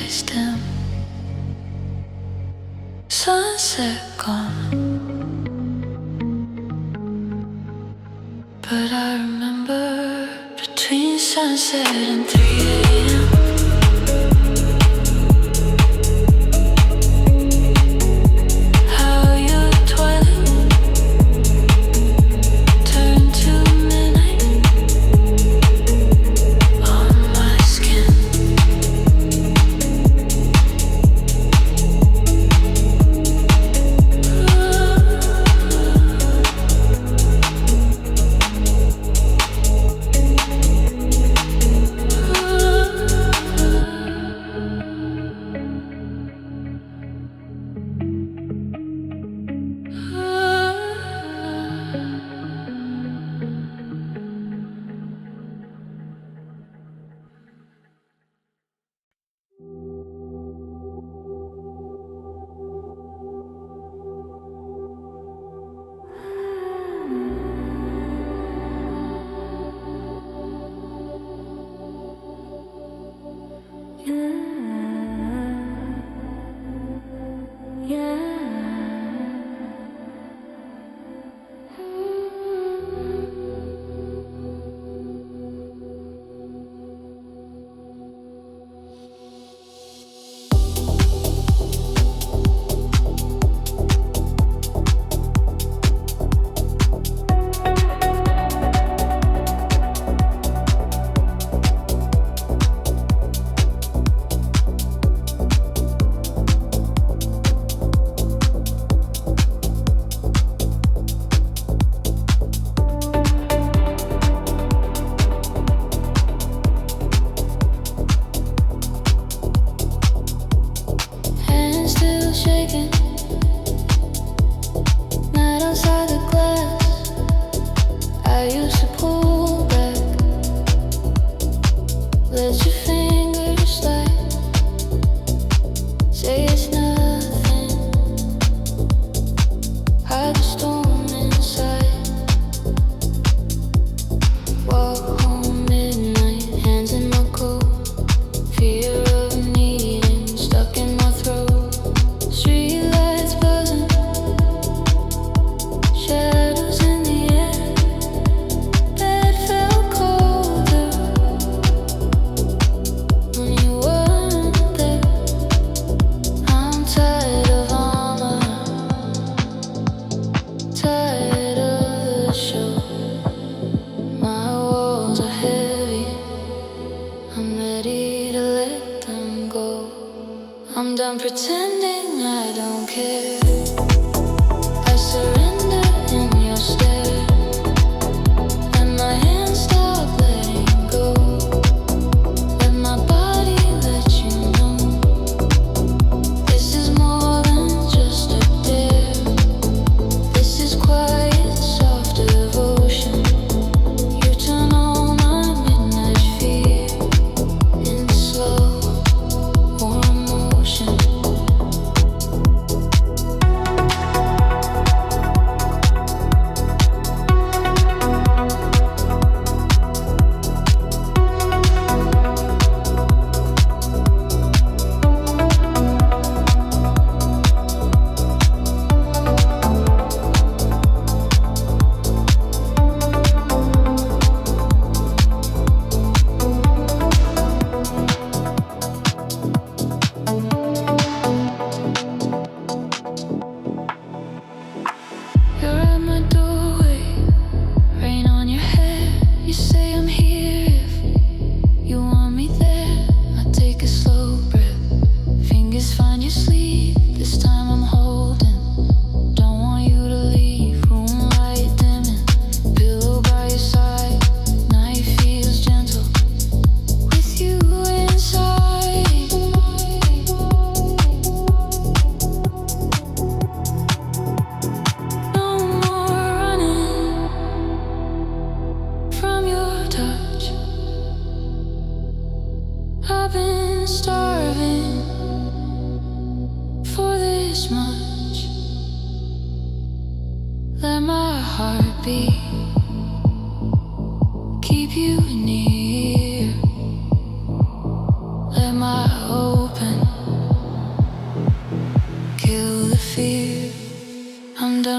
eyes dim, sunset gone. But I remember between sunset and 3 a.m.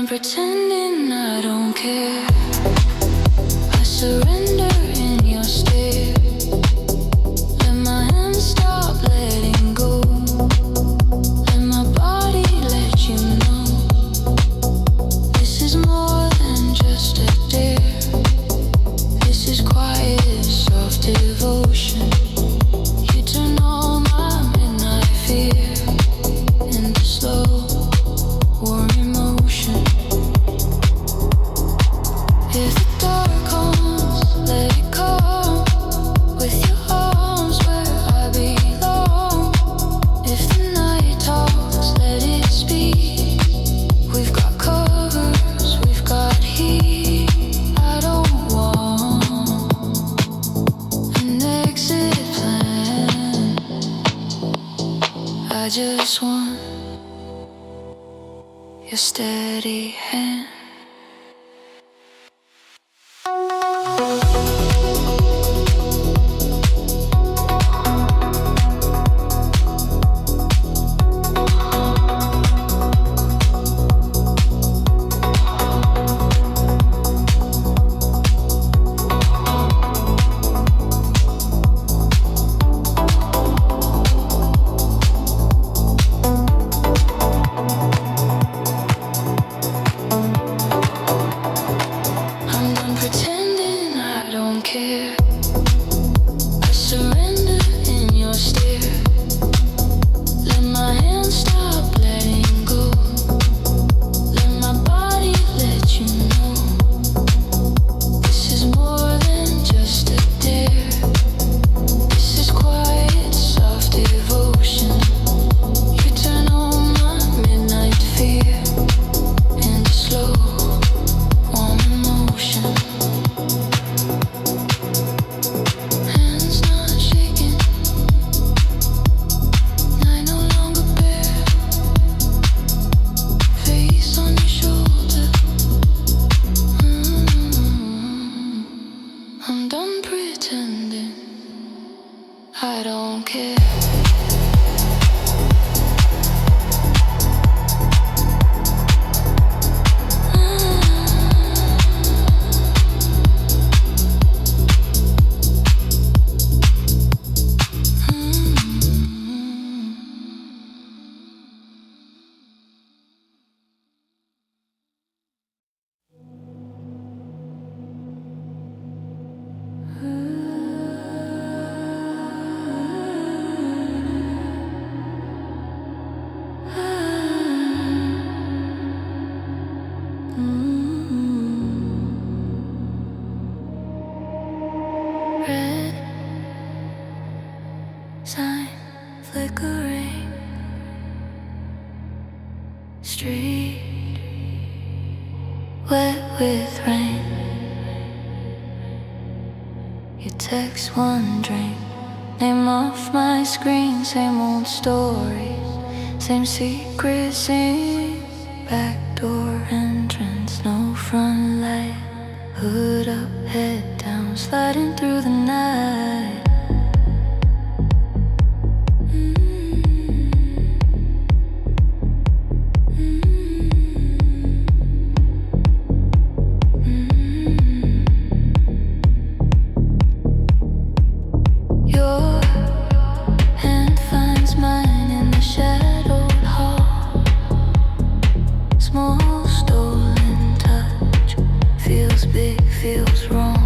pretending I don't care. I surrender in your stare. Let my hands stop letting go. Let my body let you know. This is more than just a dare. This is quiet, soft devotion. You turn all my midnight fear into slow, warm emotion. If the dark comes, let it come. With your arms where I belong. If the night talks, let it speak. We've got covers, we've got heat. I don't want an exit plan. I just want your steady hand. I'm done pretending I don't care. I surrender in your stare. Let my hands stop letting go. Let my body let you know. This is more than just a dare. This is quiet, soft devotion. You turn on my midnight fear into slow, warm emotion. Hands not shaking, I no longer bear. Face on your shoulder. I'm done pretending I don't care. Red sign flickering, street wet with rain. You text one drink, name off my screen. Same old stories, same secrets, same backdoor entrance. No front light, hood up, head down, sliding through the night. Your hand finds mine in the shadowed hall. Small stolen touch feels big, feels wrong.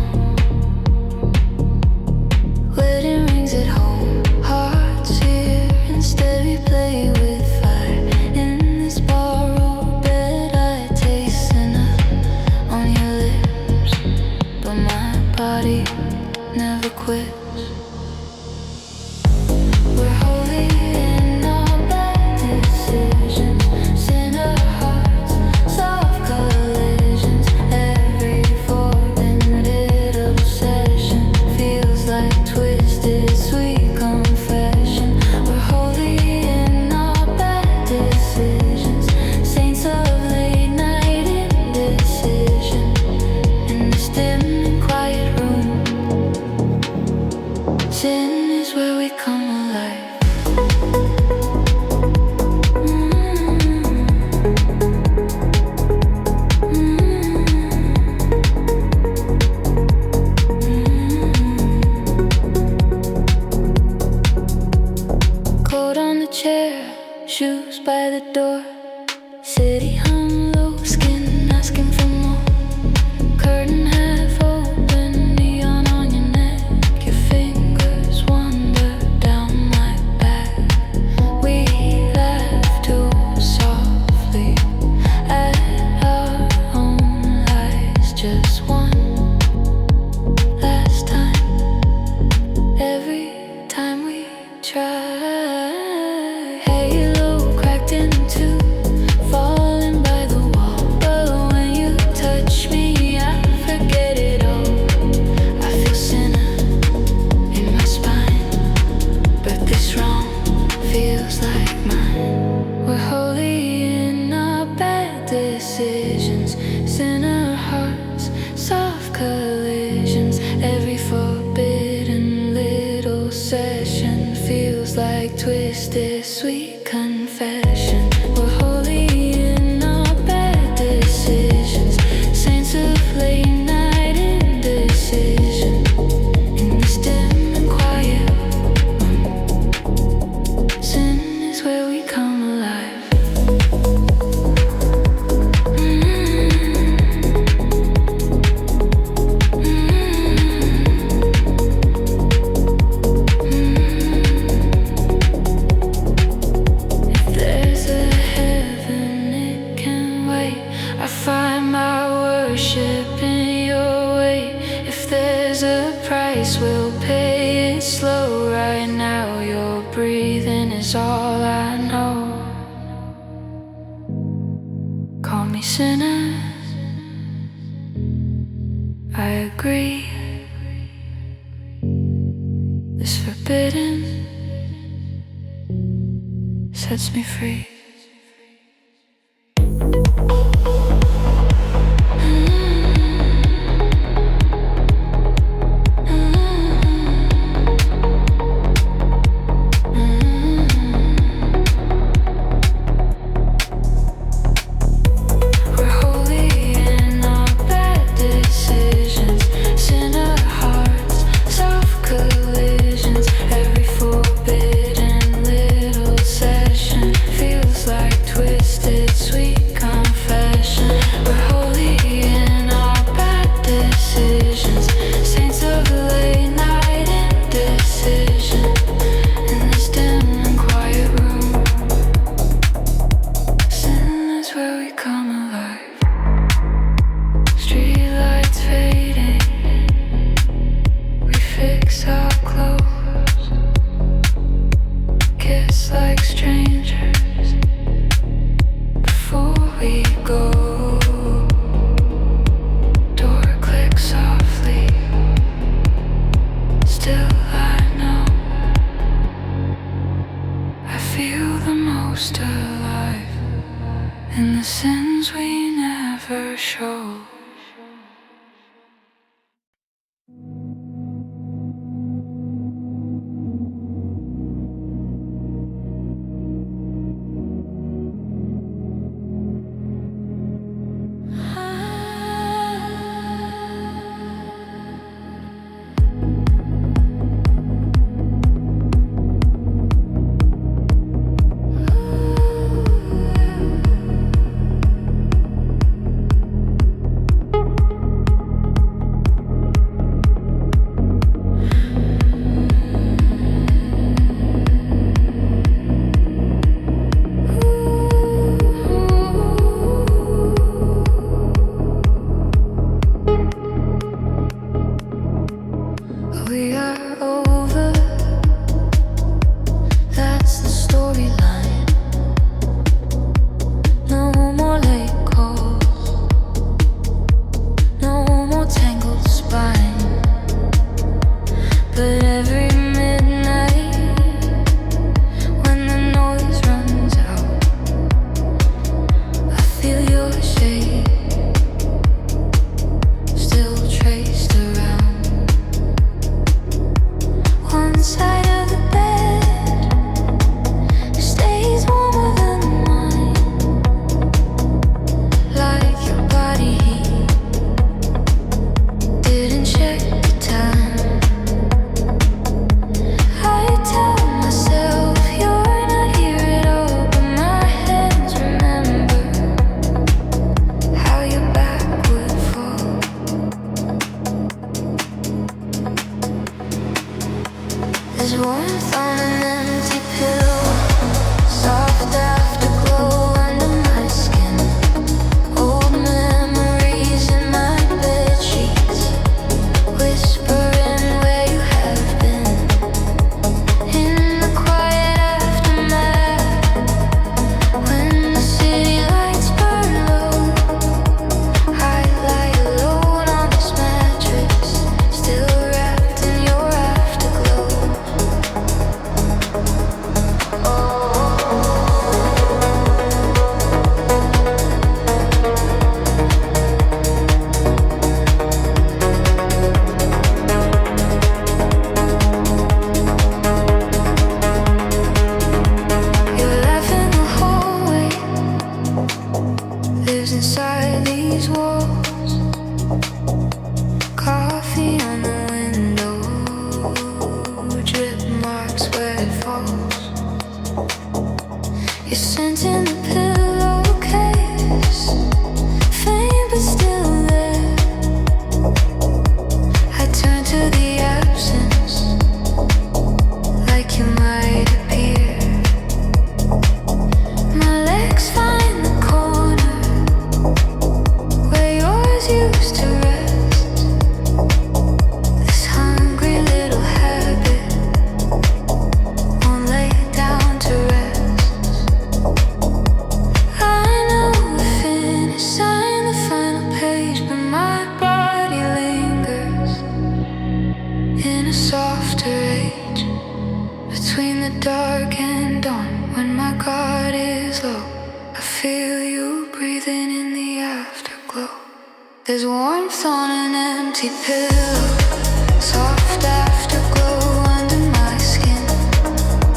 chair, shoes by the door. City hung low, skin asking for more. Curtain half open, neon on your neck. Your fingers wander down my back. We laugh too softly at our own lies. Just one last time. Every time we try. Halo cracked in two, falling by the wall. But when you touch me, I forget it all. I feel sinner in my spine, but this wrong feels like mine. We're holy in our bad decisions, sinner hearts, soft collisions. Every forbidden little session feels like twisted sweet confession. We're holy in our bad decisions, saints of late night indecision. In this dim and quiet room, sin is where we come alive. If there's a heaven, it can wait. I find my worship in your way. If there's a price, we'll pay it slow. Right now, your breathing is all I know. Call me sinner, I agree. This forbidden sets me free. We're holy in our bad decisions, sinner hearts, soft collisions. Every forbidden little session feels like twisted sweet confession. We're holy in our bad decisions, saints of late night indecision. In this dim and quiet room, sin is where we come alive. Streetlights fading, we fix our clothes, kiss like strangers before we go. Door clicks softly, still I know I feel the most alive in the sins we never show. You're scent in the pillowcase, faint but still there. I turn to the absence, like you might appear. My legs find the corner where yours used to rest. This hungry little habit won't lay down to rest. I know the finish sign, the final page, but my body lingers in a softer age. Between the dark and dawn, when my guard is low, I feel you breathing in the afterglow. There's warmth on an empty pillow, soft afterglow under my skin.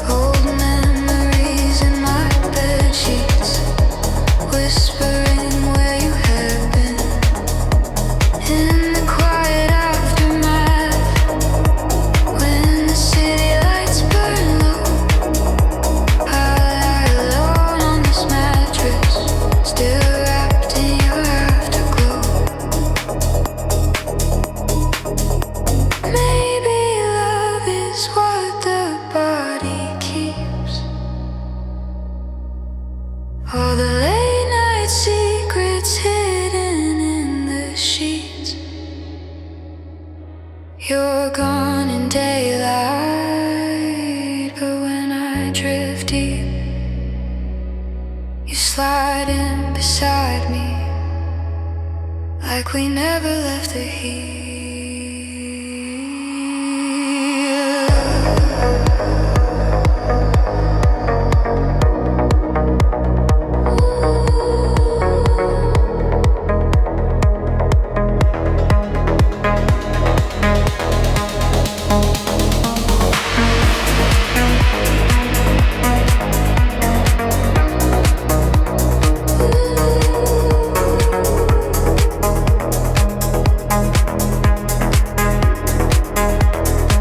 Old memories in my bed sheets, whispering where you have been. In the quiet aftermath, when the city lights burn low, I lie alone on this mattress, still wrapped in your afterglow. Maybe love is what the body keeps. All the late night secrets hidden in the sheets. You're gone in daylight, but when I drift deep, you slide in beside me, like we never left the heat.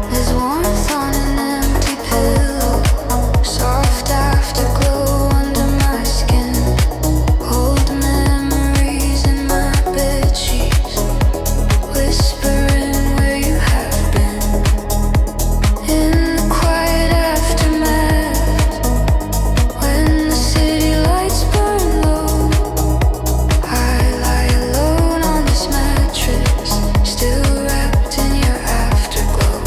There's warmth on an empty pillow, soft afterglow under my skin. Old memories in my bed sheets, whispering where you have been. In the quiet aftermath, when the city lights burn low, I lie alone on this mattress, still wrapped in your afterglow.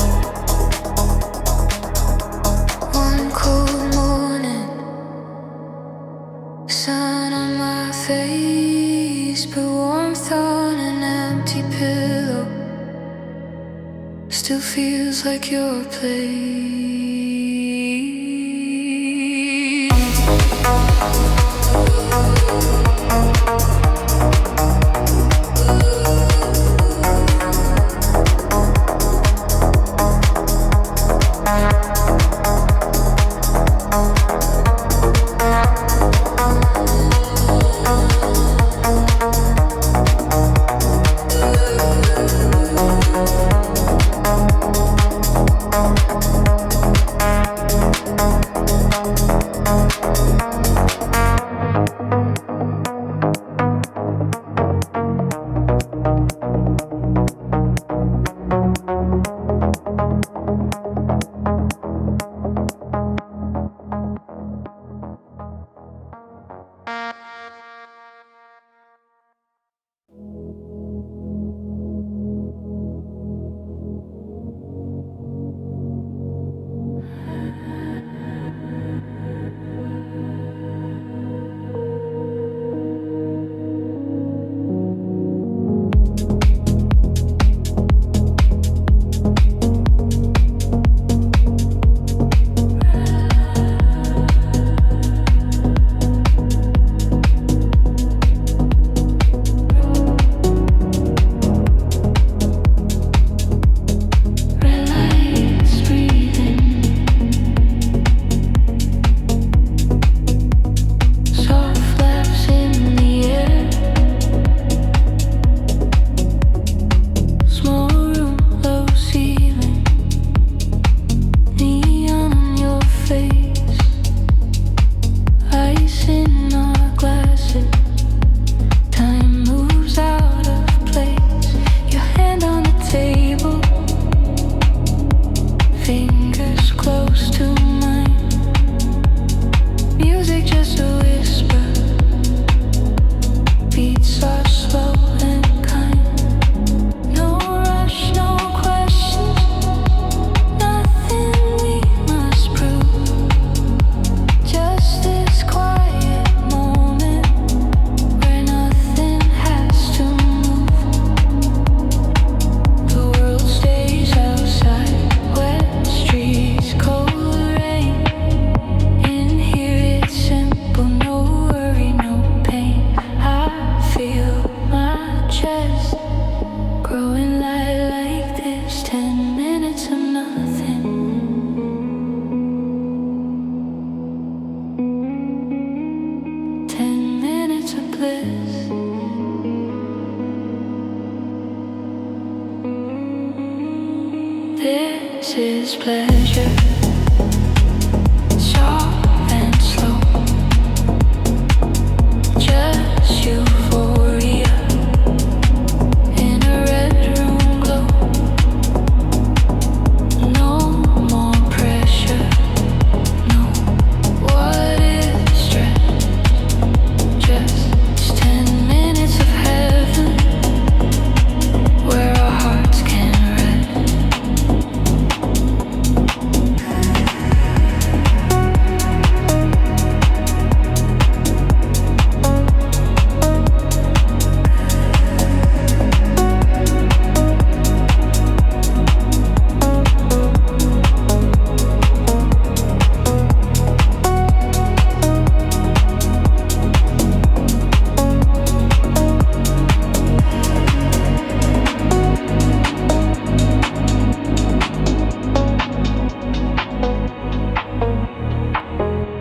One cold morning, sun on my face, but warmth on an empty pillow still feels like your place. bliss. This is pleasure, soft and slow, just euphoria in a red room glow. No more pressure, no. What is stress? Just 10 minutes of heaven where our hearts can rest.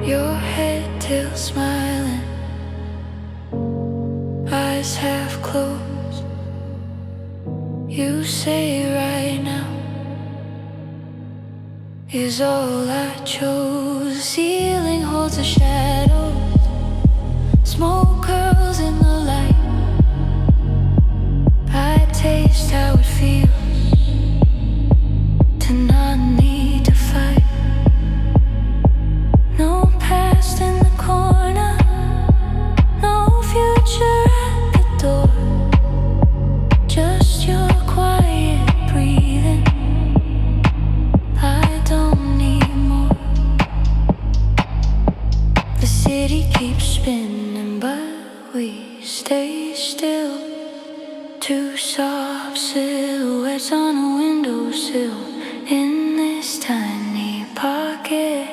Your head till smiling, eyes half closed. You say right now is all I chose. Ceiling holds a shadow, smoke curls in the light. I taste how it feels to not need to fight. No past in the corner, no future at the door. Just your quiet breathing. I don't need more. The city keeps spinning, but we stay still. Two soft silhouettes on a windowsill in this tiny pocket.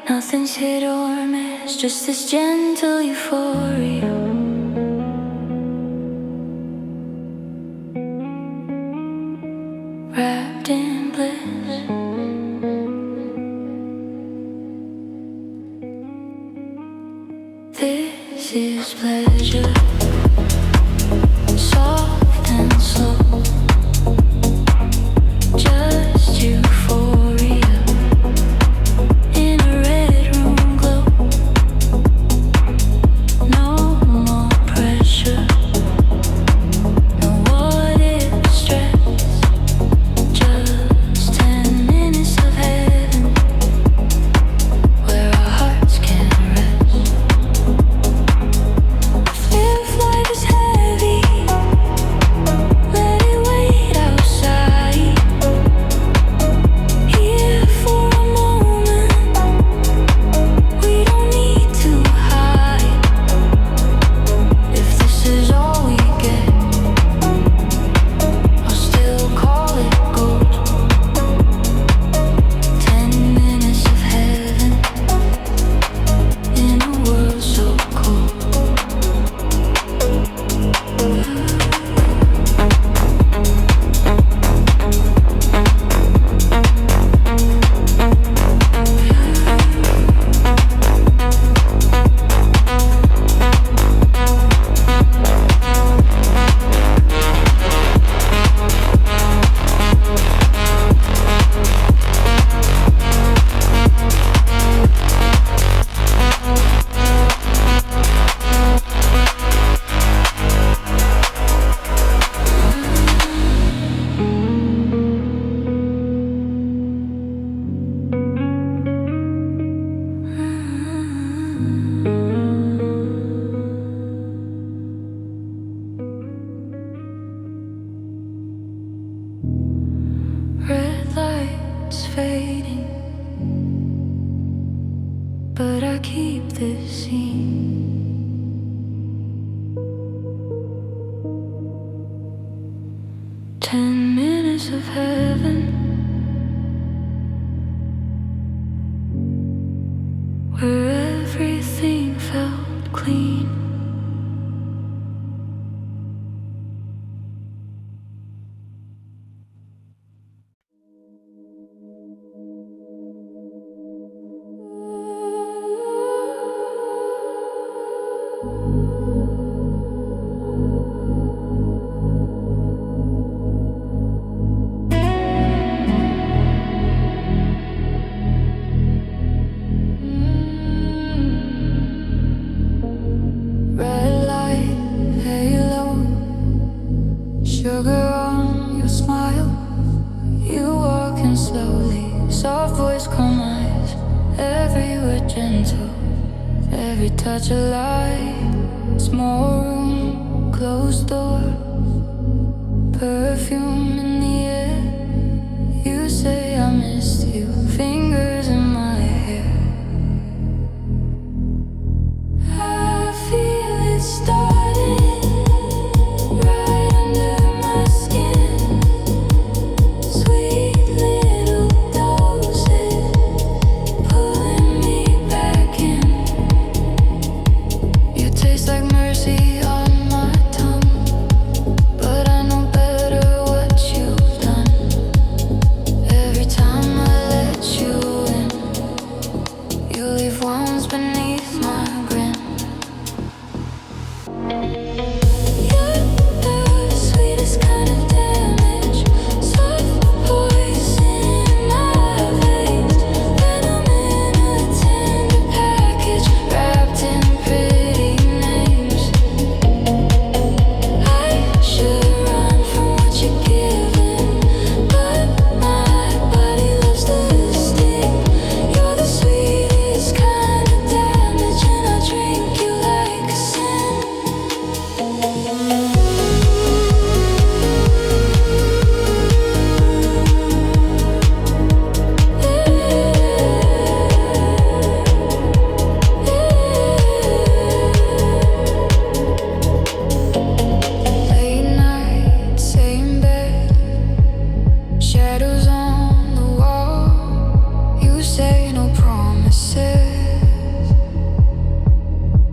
Nothing's hit or miss, just this gentle euphoria. Wrapped in bliss. This is pleasure, soft and slow, just euphoria in a red room glow. No more pressure, no what if stress. Just 10 minutes of heaven where our hearts can rest. If life is heavy, let it wait outside. Here for a moment, we don't need to hide. If this is all we get, I'll still call it gold. 10 minutes of heaven in a world so cold. Red lights fading, but I keep this scene. Ten minutes of heaven where everything felt clean. every touch of light. Small room, closed door, perfume in the air. You say I missed you, fingers in my hair. I feel it starting right under my skin. Sweet little doses pulling me back in. You taste like mercy on my tongue, but I know better what you've done. Every time I let you in, you leave wounds beneath my grin. You're the sweetest kind of damage, soft poison in my veins, venom in a tender package, wrapped in pretty names. I should run from what you're giving, but my body loves the sting. You're the sweetest kind of damage, and I drink you like a sin. Late night, same bed, shadows on the wall. You say no promises,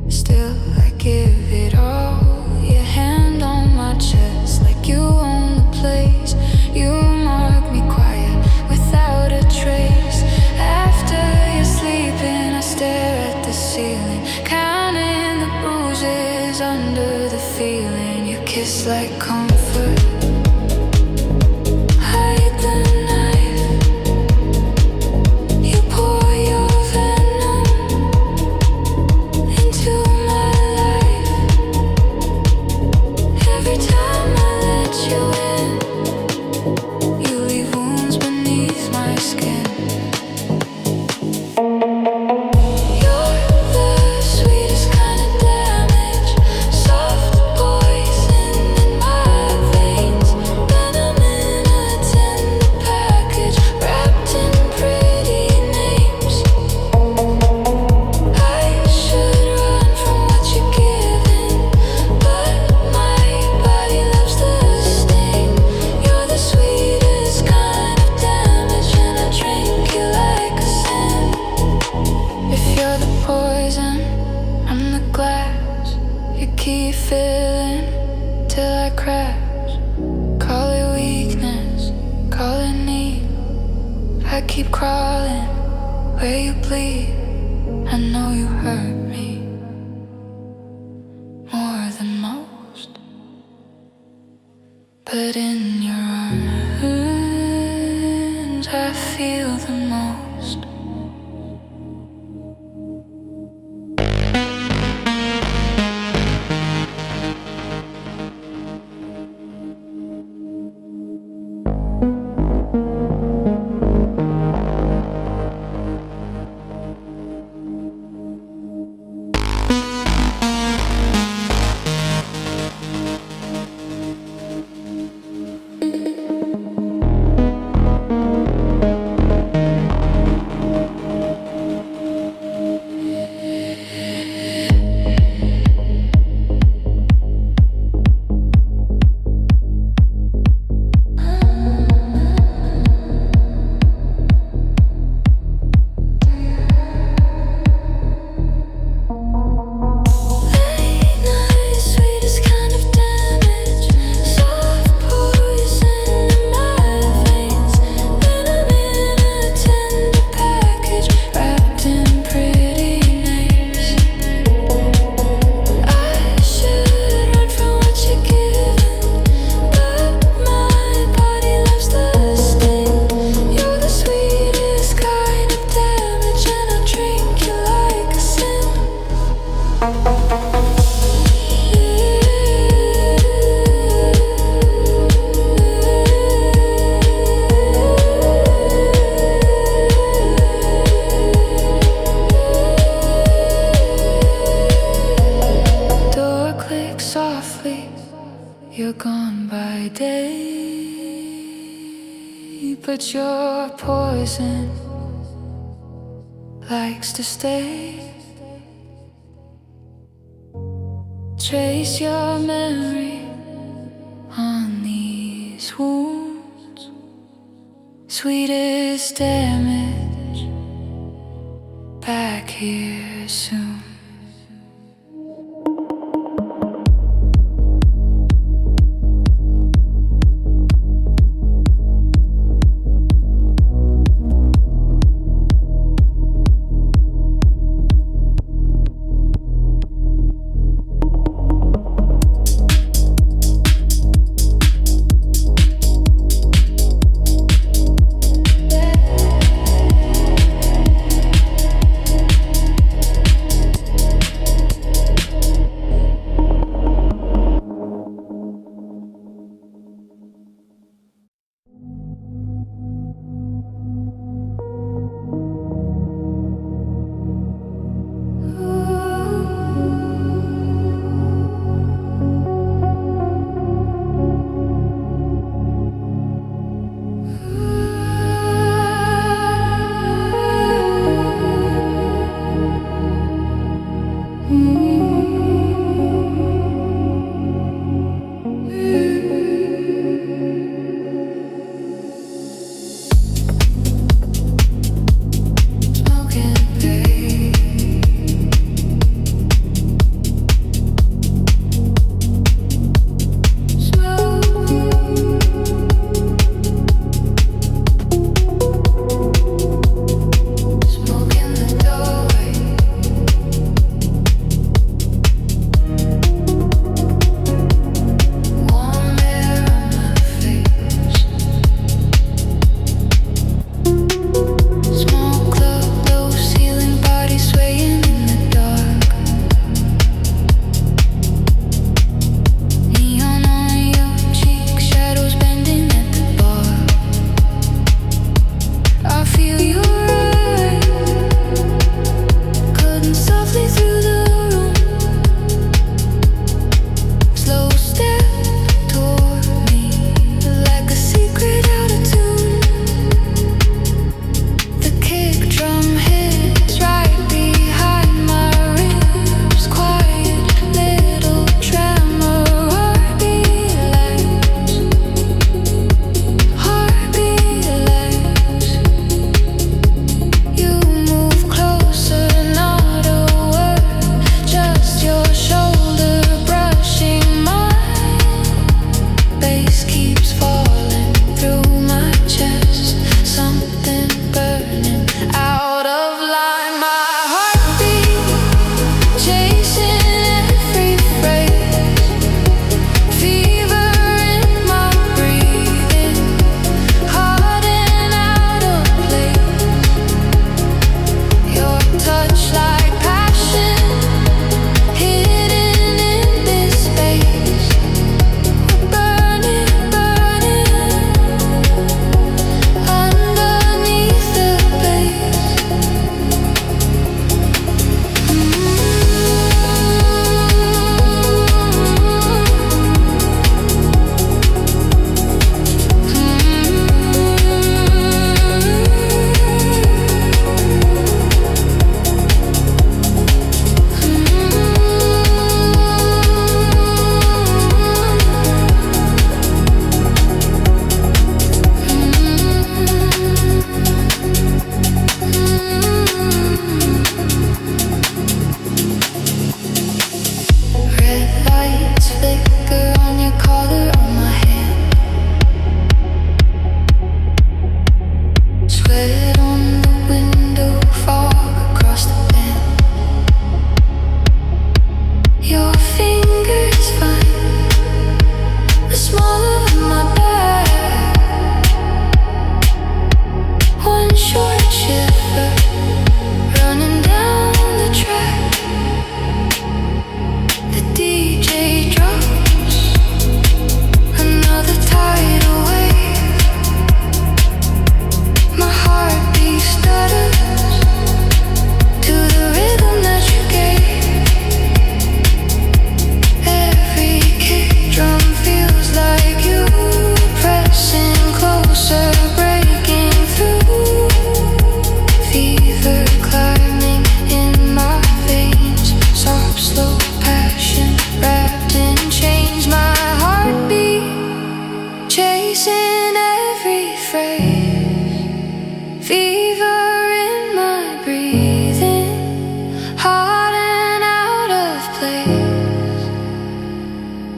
still I give it all. Your hand on my chest, like you own the place. You mark me quiet, without a trace. After you're sleeping, I stare at the ceiling, counting the bruises under the feeling. You kiss like comfort, hide the knife. You pour your venom into my life. Every time I let you in, you leave wounds beneath my skin. You're the sweetest kind of damage, soft poison in my veins, venom in a tender package, wrapped in pretty names. I should run from what you're giving, but my body loves the sting. You're the sweetest kind of damage, and I drink you like a sin. If you're the poison, I'm the glass. You keep filling till I crash. Call it weakness, call it need. I keep crawling where you bleed. I know you hurt me more than most, but in your arms I feel the most. You're gone by day, but your poison likes to stay. Trace your memory on these wounds. Sweetest damage, back here soon.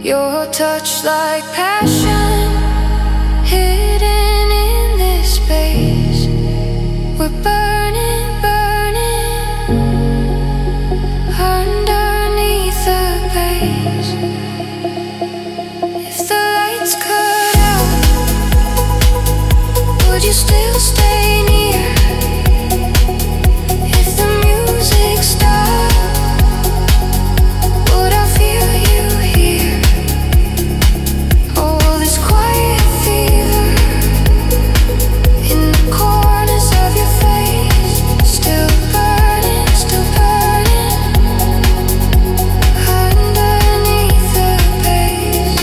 Your touch like passion, hidden in this space. We're burning, burning underneath the base. If the lights cut out, would you still stay near? If the music stopped, would I feel you here? Oh, this quiet fever in the corners of your face, still burning underneath the base.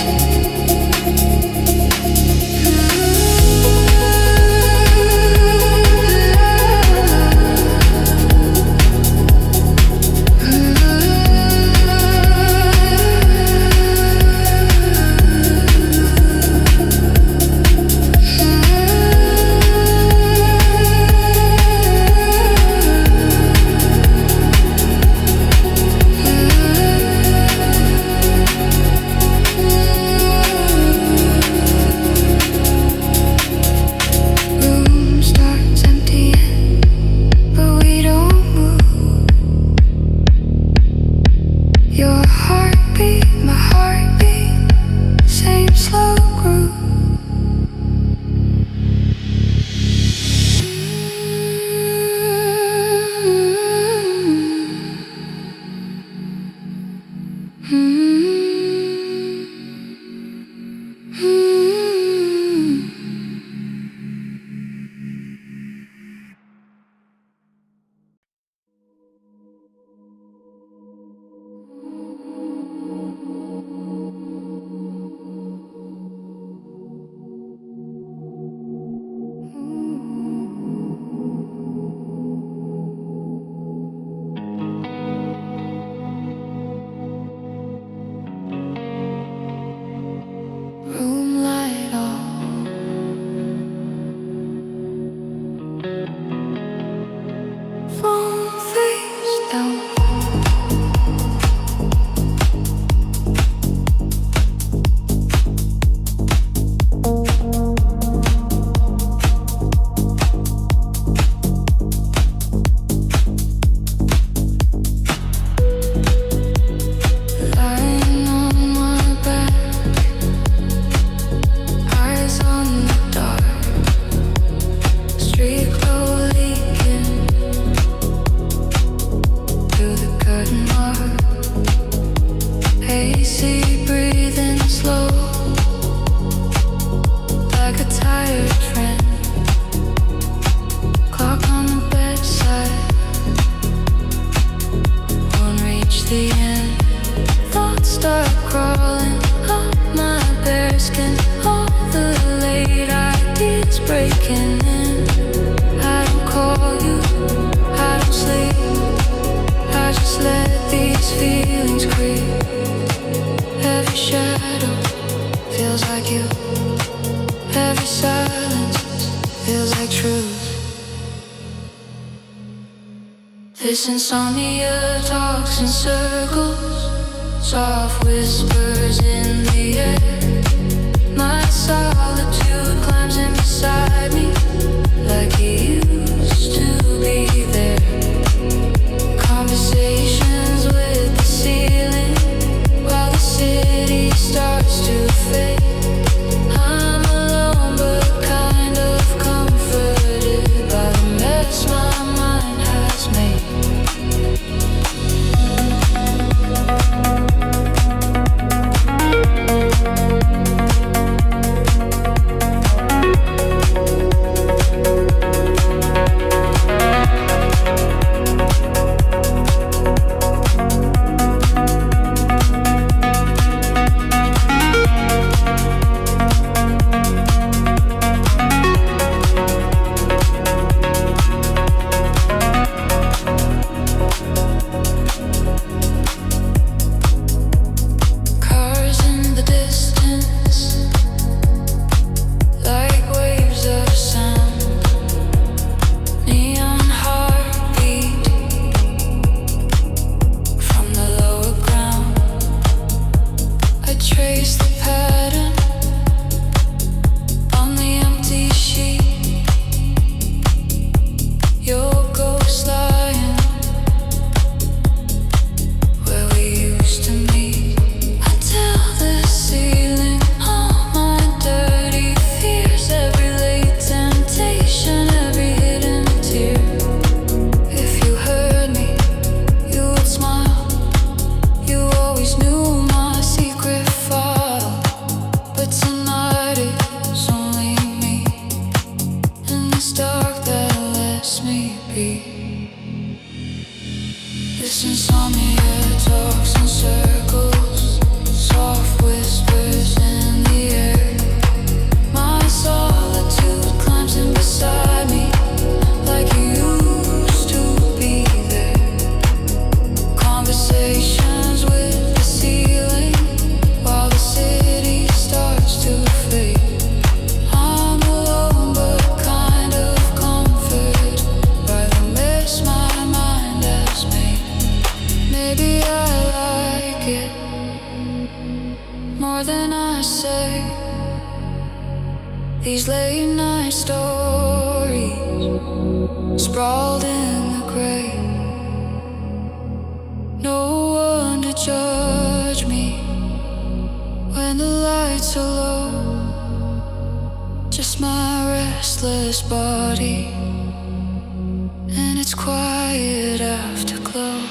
Room starts emptying, but we don't move. Your heartbeat, my heartbeat, same slow groove. Room light on, phone face down. Lying on my back, eyes on the dark, street glow leaking through the curtain mark. Hazy breathing slow, like a tired friend. Clock on the bedside won't reach the end. Thoughts start crawling up my bare skin. All the late ideas breaking in. I don't call you, I don't sleep. I just let these feelings creep. Every shadow feels like you. Every silence feels like truth. This insomnia talks in circles, soft whispers in the air. My solitude climbs in beside me, like he used to be there. Conversations with the ceiling, while the city starts to fade. I'm alone but kind of comforted by the mess my mind has made. These late night stories sprawled in the grave. No one to judge me when the lights are low. Just my restless body and its quiet afterglow.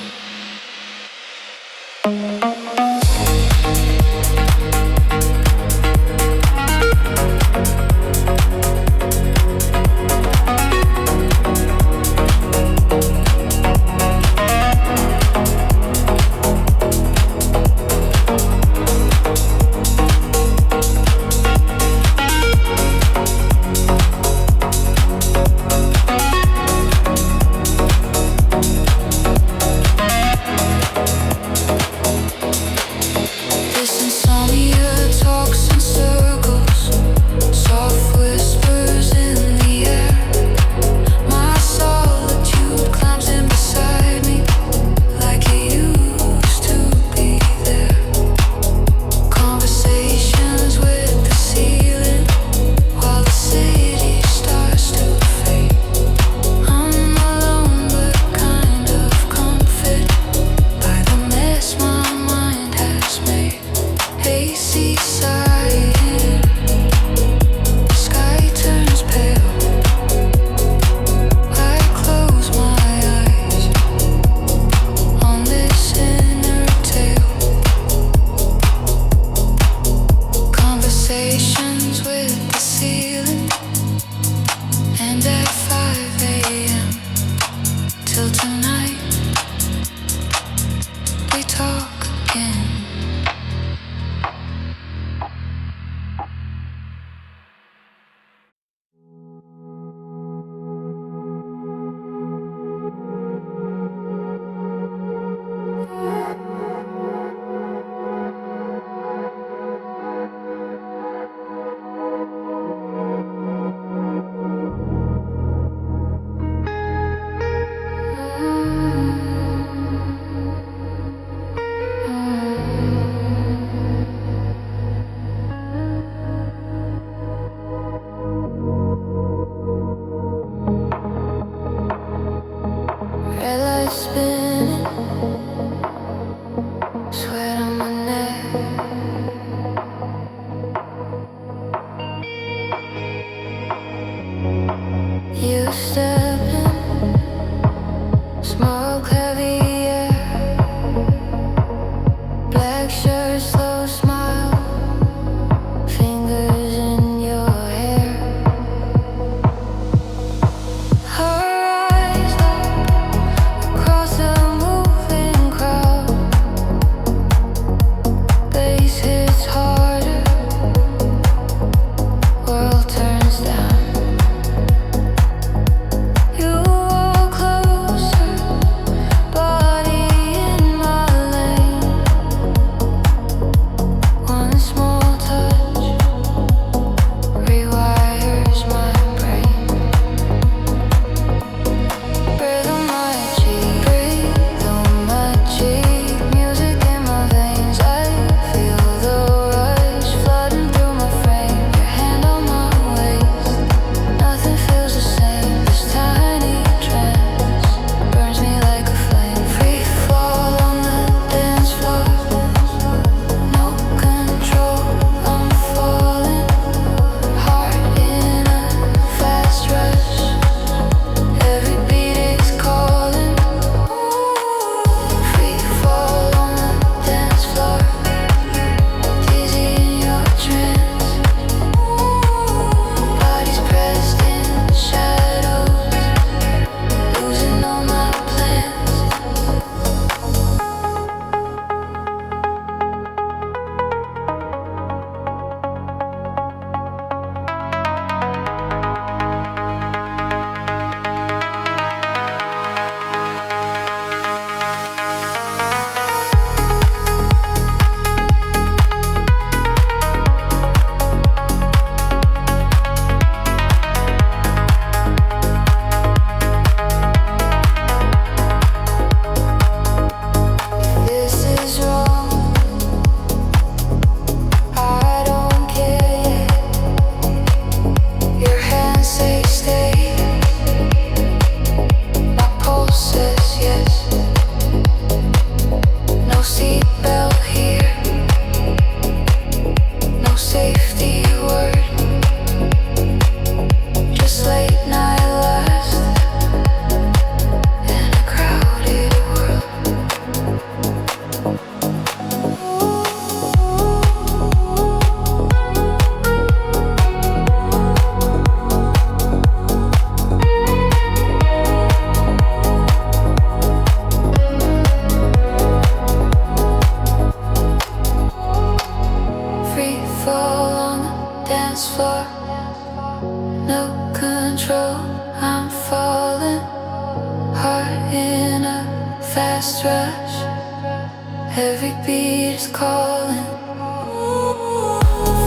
Every beat is calling.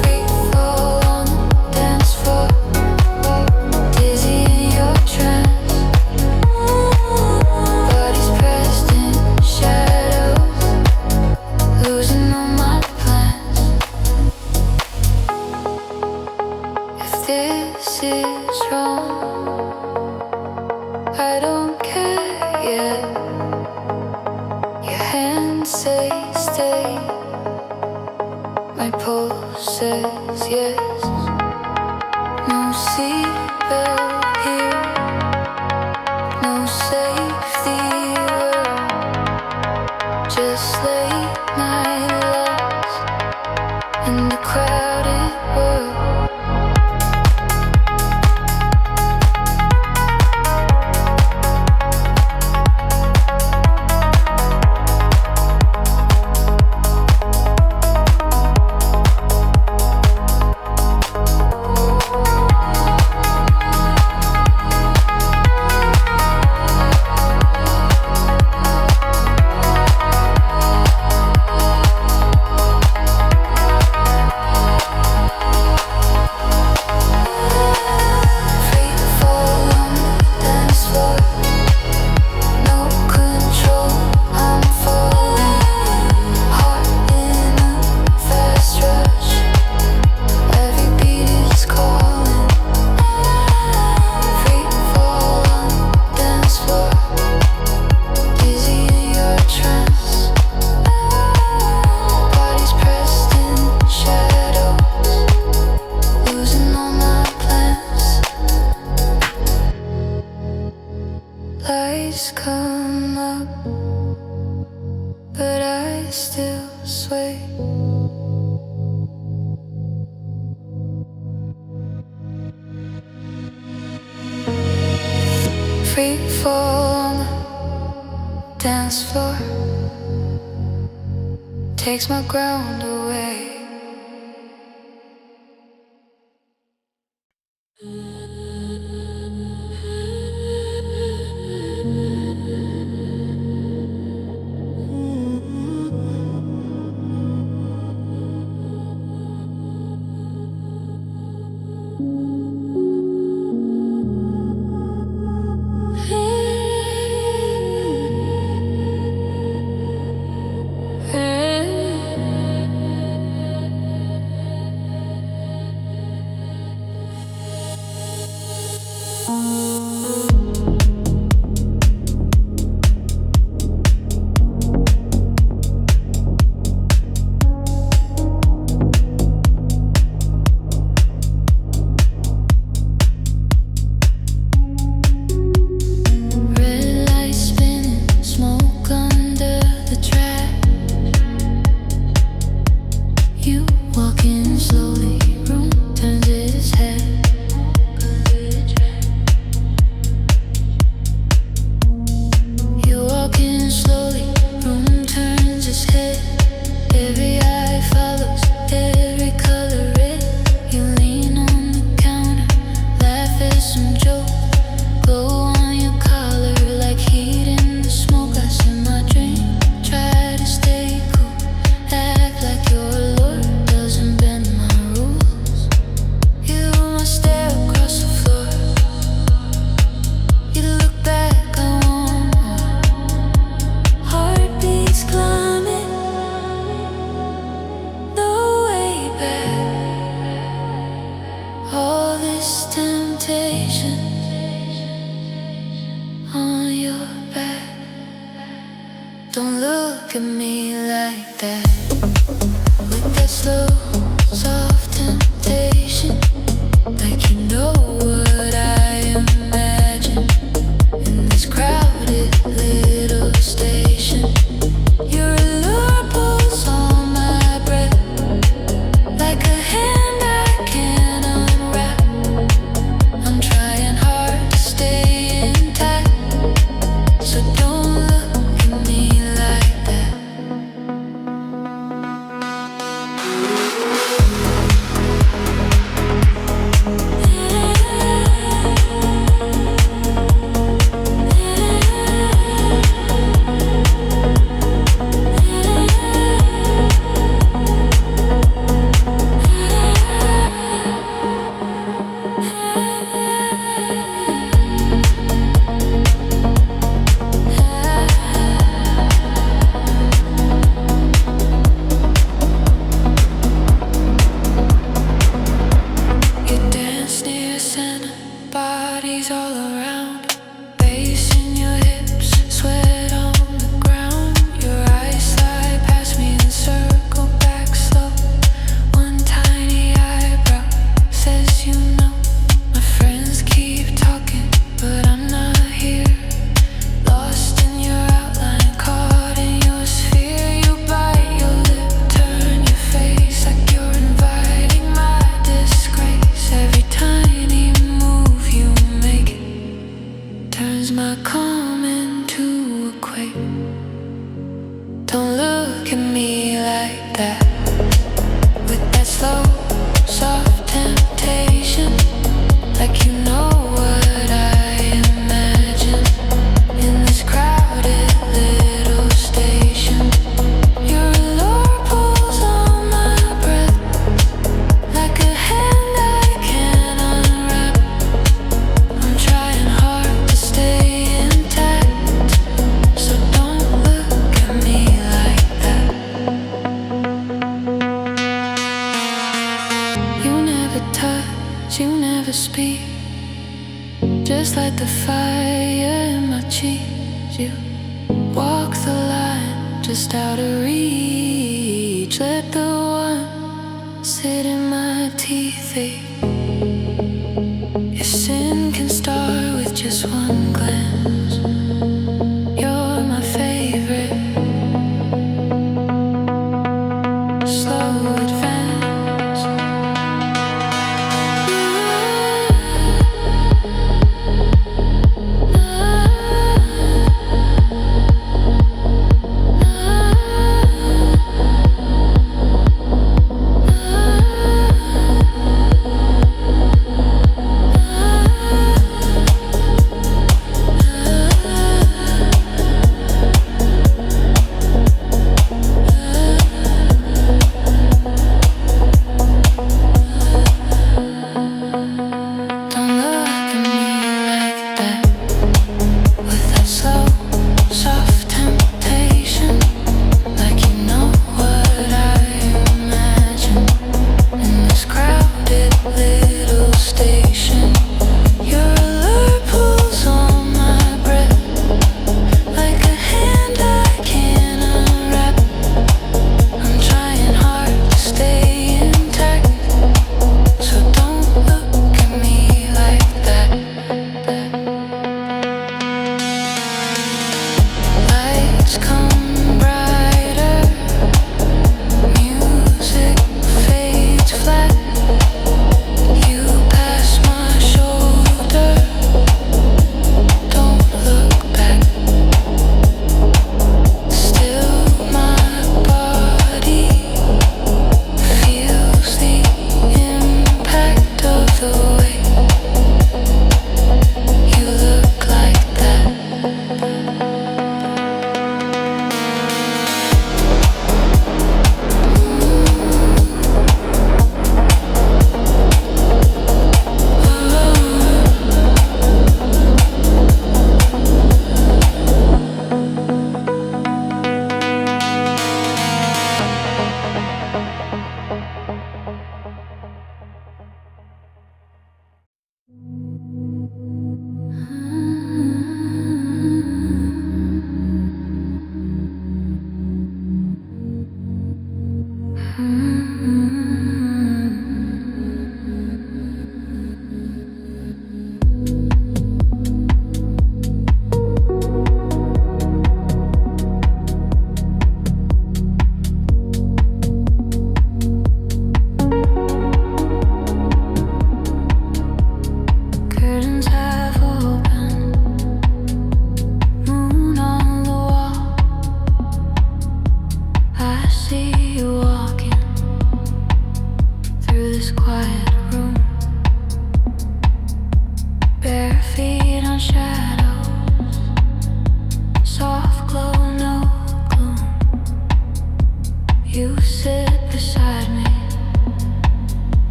Free fall on the dance floor, dizzy in your trance. Bodies pressed in shadows, losing all my plans. If this is wrong, I don't care yet. Your hands say stay, my pulse says yes. No seatbelt here, no safety word, just late night lights in the crowded world. Lights come up, but I still sway. Free fall on the dance floor, takes my ground away. Don't look at me like that, with that slow, soft temptation, like you know what I imagine in this crowded little station. Your allure pulls on my breath, like a hand I can't unwrap. I'm trying hard to stay intact, so don't look at me like that. that. With that slow, soft temptation, like you know what I imagine. In this crowded little station, your allure pulls on my breath, like a hand I can't unwrap. I'm trying hard to stay intact, so don't look at me like that. You never touch, you never speak, just like the fire in my cheeks. You walk the line just out of reach. Let the one sit in my teeth. If sin can start with just one glance, you're my favorite. Slow advance.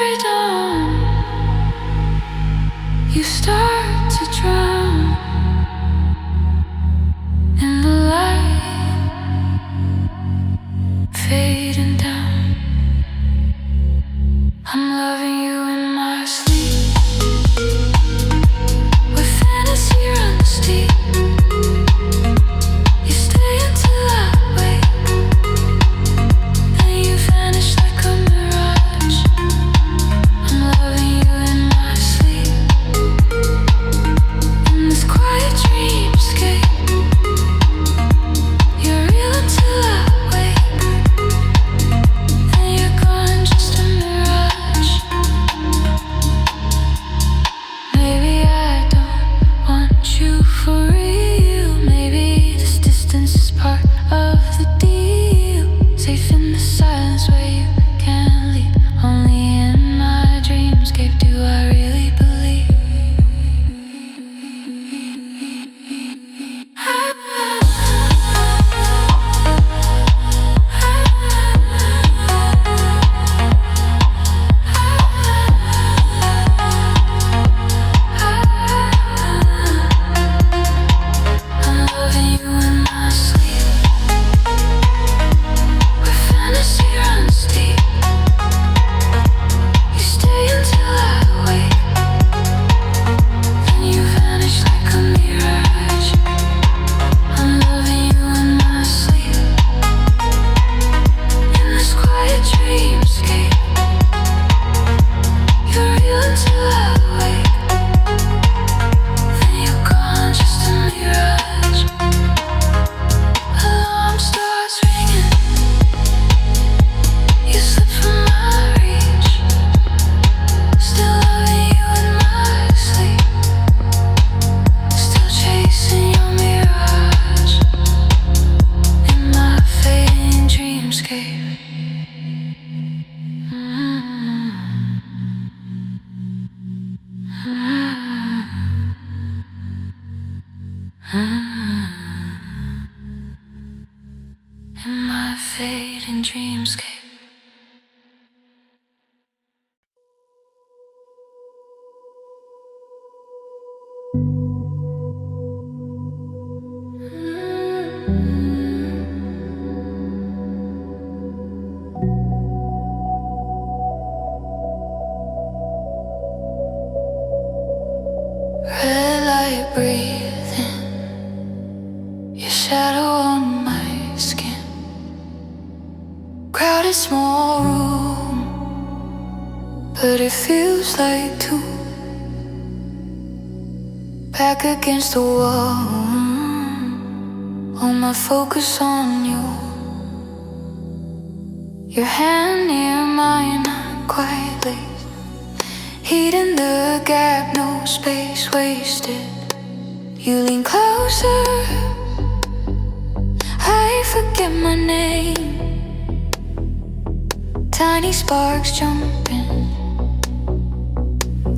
every dawn you start to drown in the light fading down. I'm loving you in my sleep, where fantasy runs deep. You stay until I wake, then you vanish like a mirage. I'm loving you in my sleep, in this quiet dreamscape. You're real until I wake, then you're gone, just a mirage. Maybe I don't want you for real. Maybe this distance is part of the deal. Safe in the silence where you can't leave. Only in my dreamscape do I really believe. I'm loving you in my sleep, where fantasy runs deep. You stay until I wake, then you vanish like a mirage. I'm loving you in my sleep, in this quiet dreamscape. You're real until I wake, then you're gone, just a mirage. Alarm starts ringing, you slip from my reach. Still loving you in my sleep, still chasing your mirage, in my fading dreamscape. In my fading dreamscape. Red light breathing, your shadow on my skin. Crowded small room, but it feels like two. Back against the wall, all my focus on you. Your hand near mine, not quite late. Heat in the gap, no space wasted. You lean closer, I forget my name. Tiny sparks jumping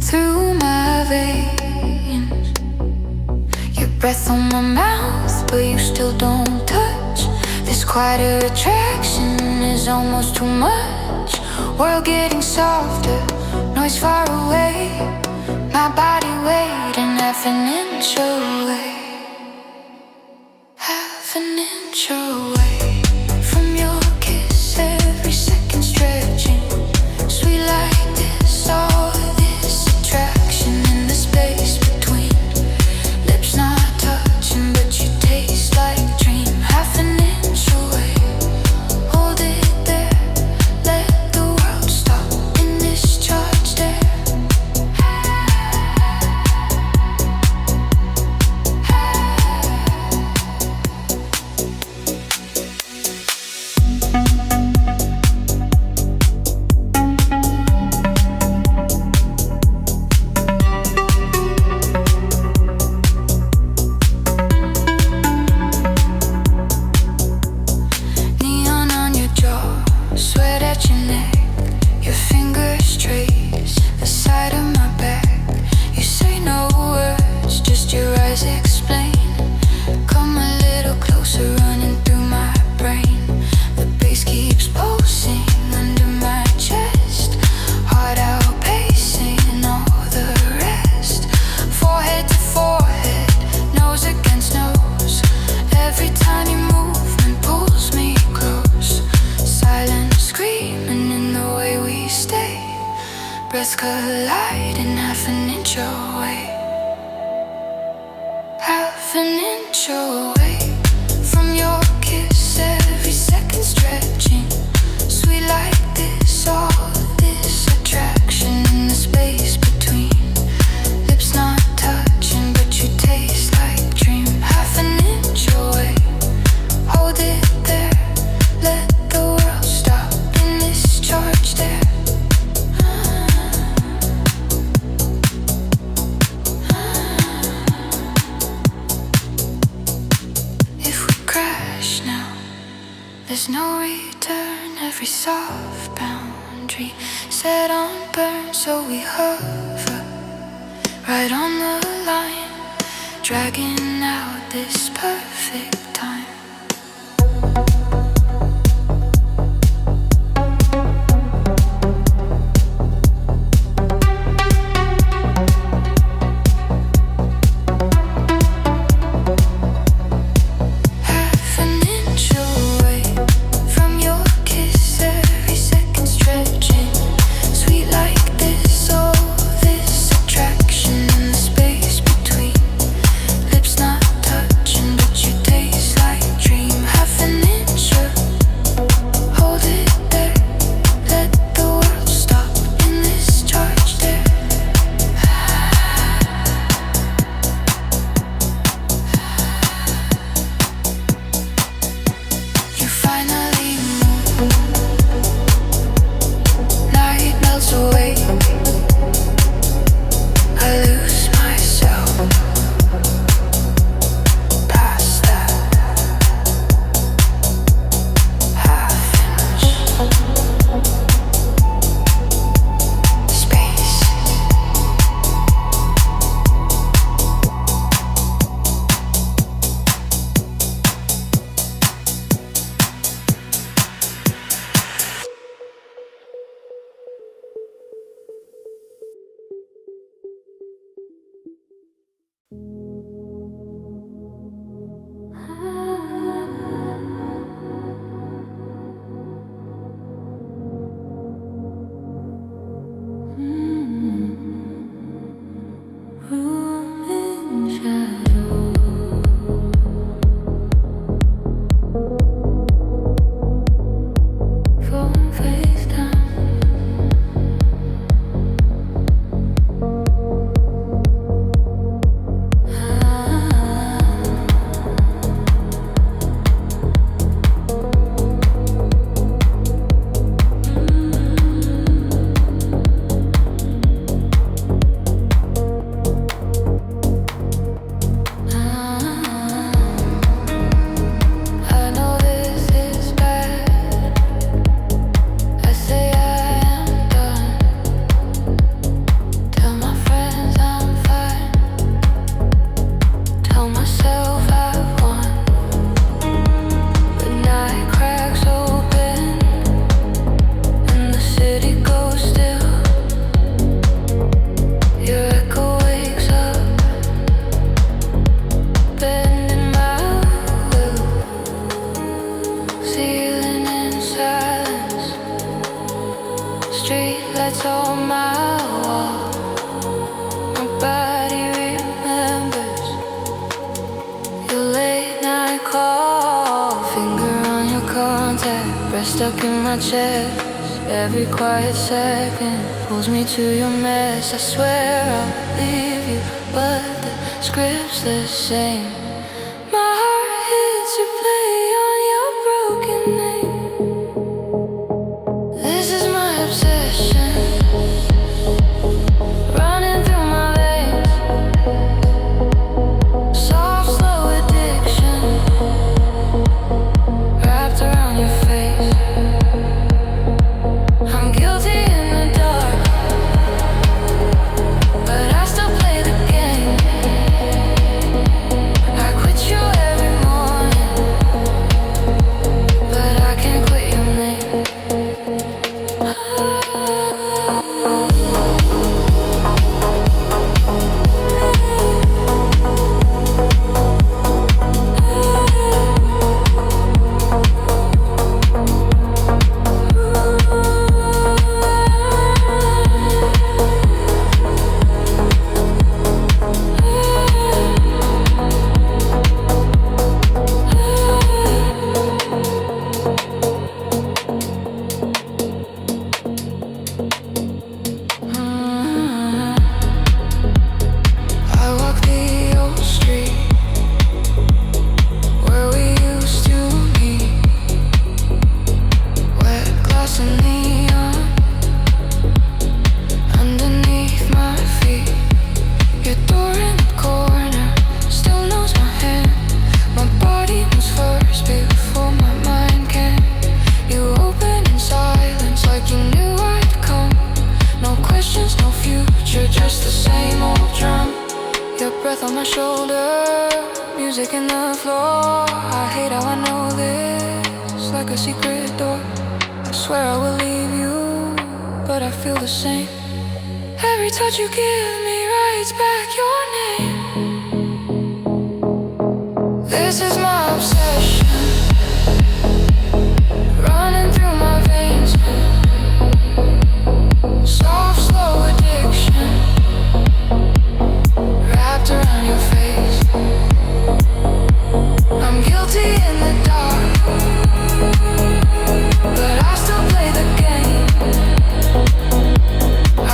through my veins. Your breath on my mouth, but you still don't touch. This quieter attraction is almost too much. World getting softer, noise far away. My body waiting half an inch away, half an inch away from your kiss. Every second stretching, sweet like this. All this attraction in the space between. Lips not touching, but you taste like dream. Half an inch away, hold it there. Let the world stop in this charged stare. Breaths colliding half an inch away. Half an inch away from your kiss, every second stretching. Sweet like this, all this attraction in the space between. Lips not touching, but you taste like dream. Half an inch away, hold it there. Let the world stop in this charge there. There's no return, every soft boundary set on burn, so we hover right on the line, dragging out this perfect time. Stuck in my chest, every quiet second pulls me to your mess. I swear I'll leave you, but the script's the same. My heart hits replay on your broken name. This is my obsession, running through my veins. Soft, slow addiction, wrapped around your face. I'm guilty in the dark, but I still play the game. I Your breath on my shoulder, music in the floor. I hate how I know this, like a secret door. I swear I will leave you, but I feel the same. Every touch you give me writes back your name. This is my obsession, running through my veins. Soft, slow addiction, wrapped around your face. I'm guilty in the dark, but I still play the game.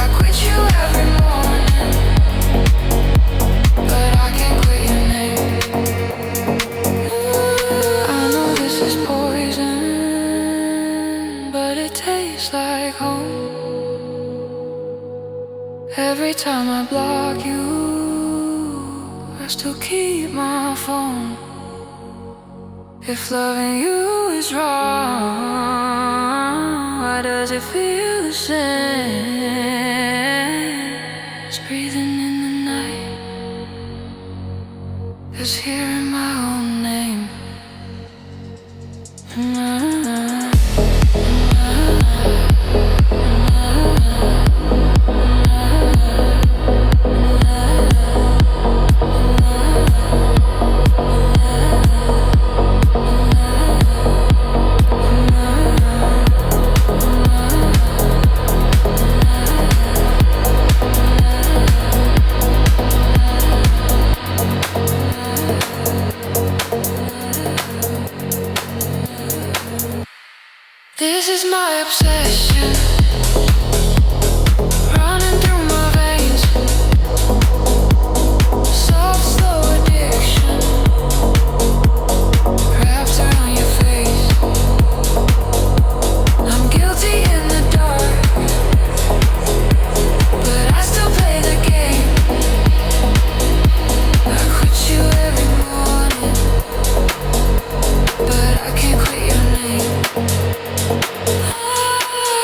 I quit you every morning, but I can't quit your name. I know this is poison, but it tastes like home. Every time I block you, I still keep my phone. If loving you is wrong, why does it feel the same as breathing in the night, as hearing my own name? This is my obsession, running through my veins. Soft, slow addiction, wrapped around your face. I'm guilty in the dark, but I still play the game. I quit you every morning, but I can't quit your name.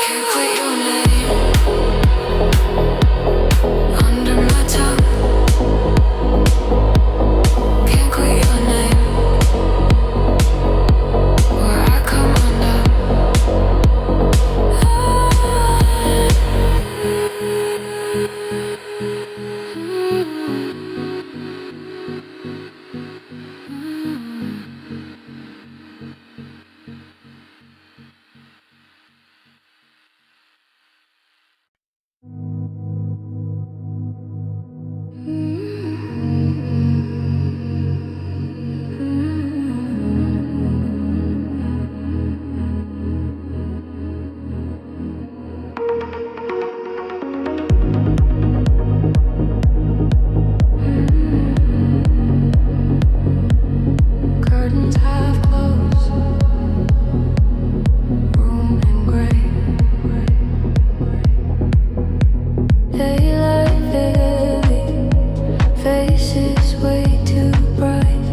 Can't quit your name. Under my tongue. Can't quit your name. Where I come undone. Curtains half closed, room in gray. Daylight heavy, faces way too bright.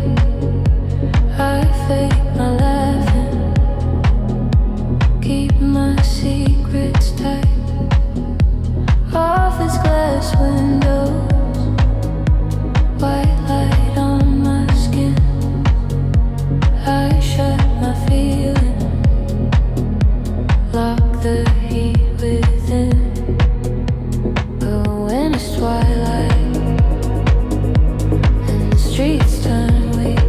I fake my laughing, keep my secrets tight. Office glass windows, white light on my skin. I shut my feeling, lock the heat within. But when it's twilight and the streets turn weak,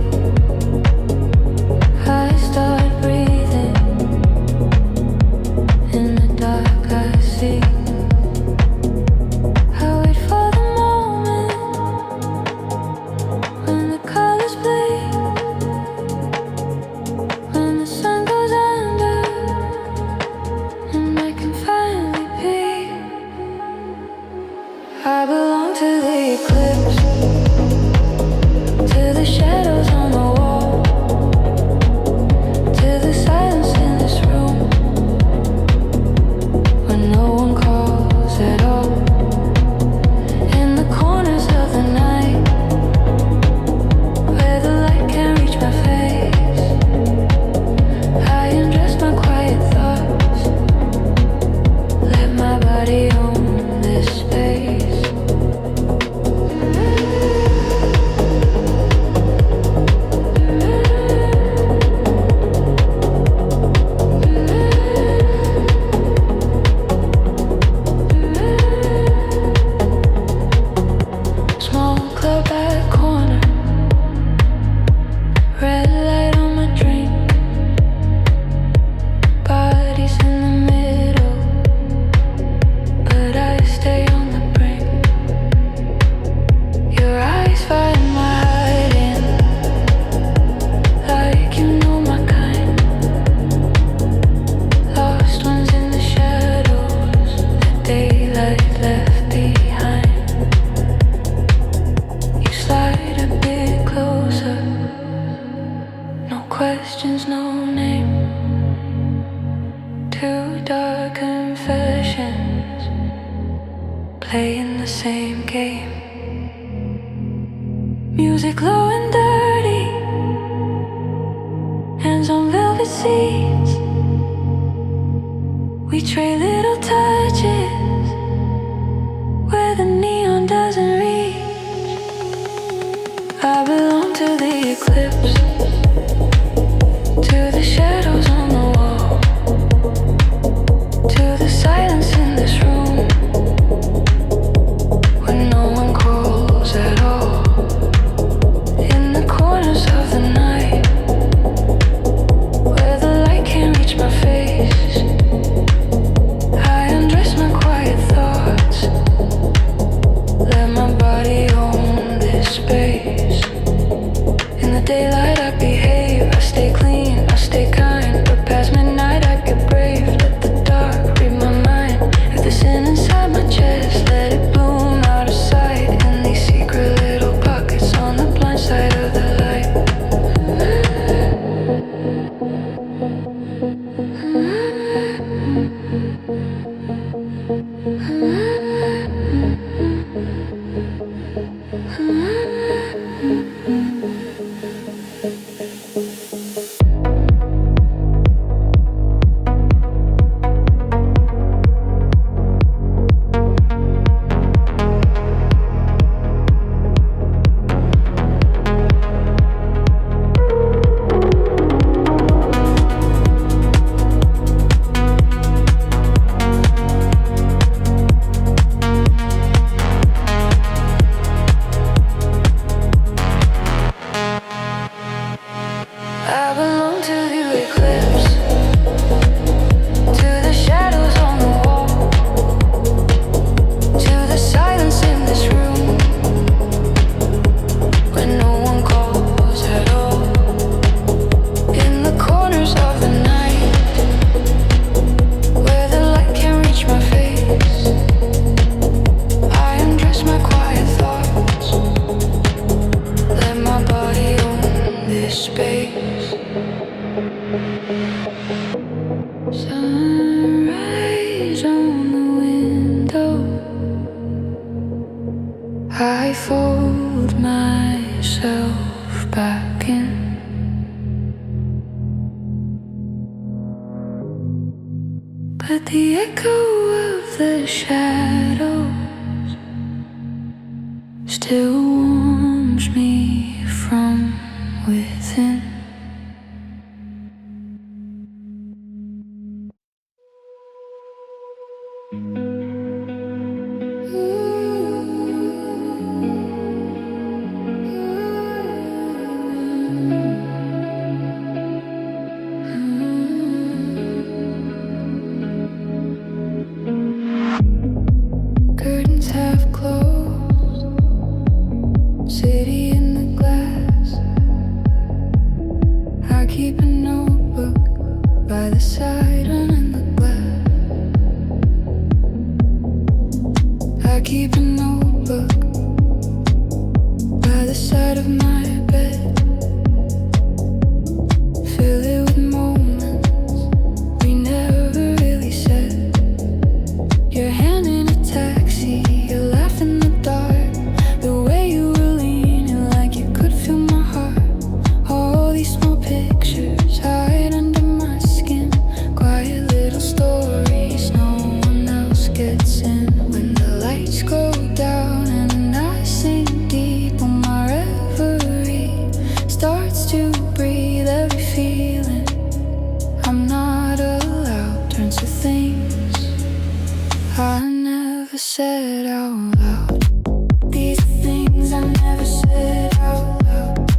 I start breathing. In the dark I see. I wait for the moment when the colors bleed, when the sun goes under and I can finally peek. I belong to the eclipse, to the shadows on the wall, to the silence in this room, when no one calls at all. In the corners of the night, where the light can't reach my face, I undress my quiet thoughts, let my body own this space. playing the same game. Music low and dirty, hands on velvet seats. We trade little touches where the neon doesn't reach. I belong to the eclipse, to the shadows on the wall, to the silence in this room when no one calls at all. In the corners of the night where the light can't reach my face, I undress my quiet thoughts, let my body own this space. In the daylight I behave, I stay clean, I stay kind, but past midnight I get brave. Let the dark read my mind. If the sin inside my chest, let it bloom out of sight in these secret little pockets on the blind side of the light. I belong to the eclipse, to the shadows on the wall, to the silence in this room when no one calls at all. In the corners of the night where the light can't reach my face, I undress my quiet thoughts, let my body own this space. Sunrise on the window, I fold myself back in. But the echo of the shadows still warms me from within. Curtains have closed, city in the glass. I keep a notebook by the side and in the glass. I keep a notebook by the side of my bed. Fill it with moments we never really said. Your hand in a taxi, you laughed in the dark, the way you were leaning like you could feel my heart. All these small pictures hide under my skin, quiet little stories no one else gets in. When the lights go down and I sink deep on my reverie starts to breathe, every feeling I'm not allowed turns to things I never said out loud. These are things I never said out loud.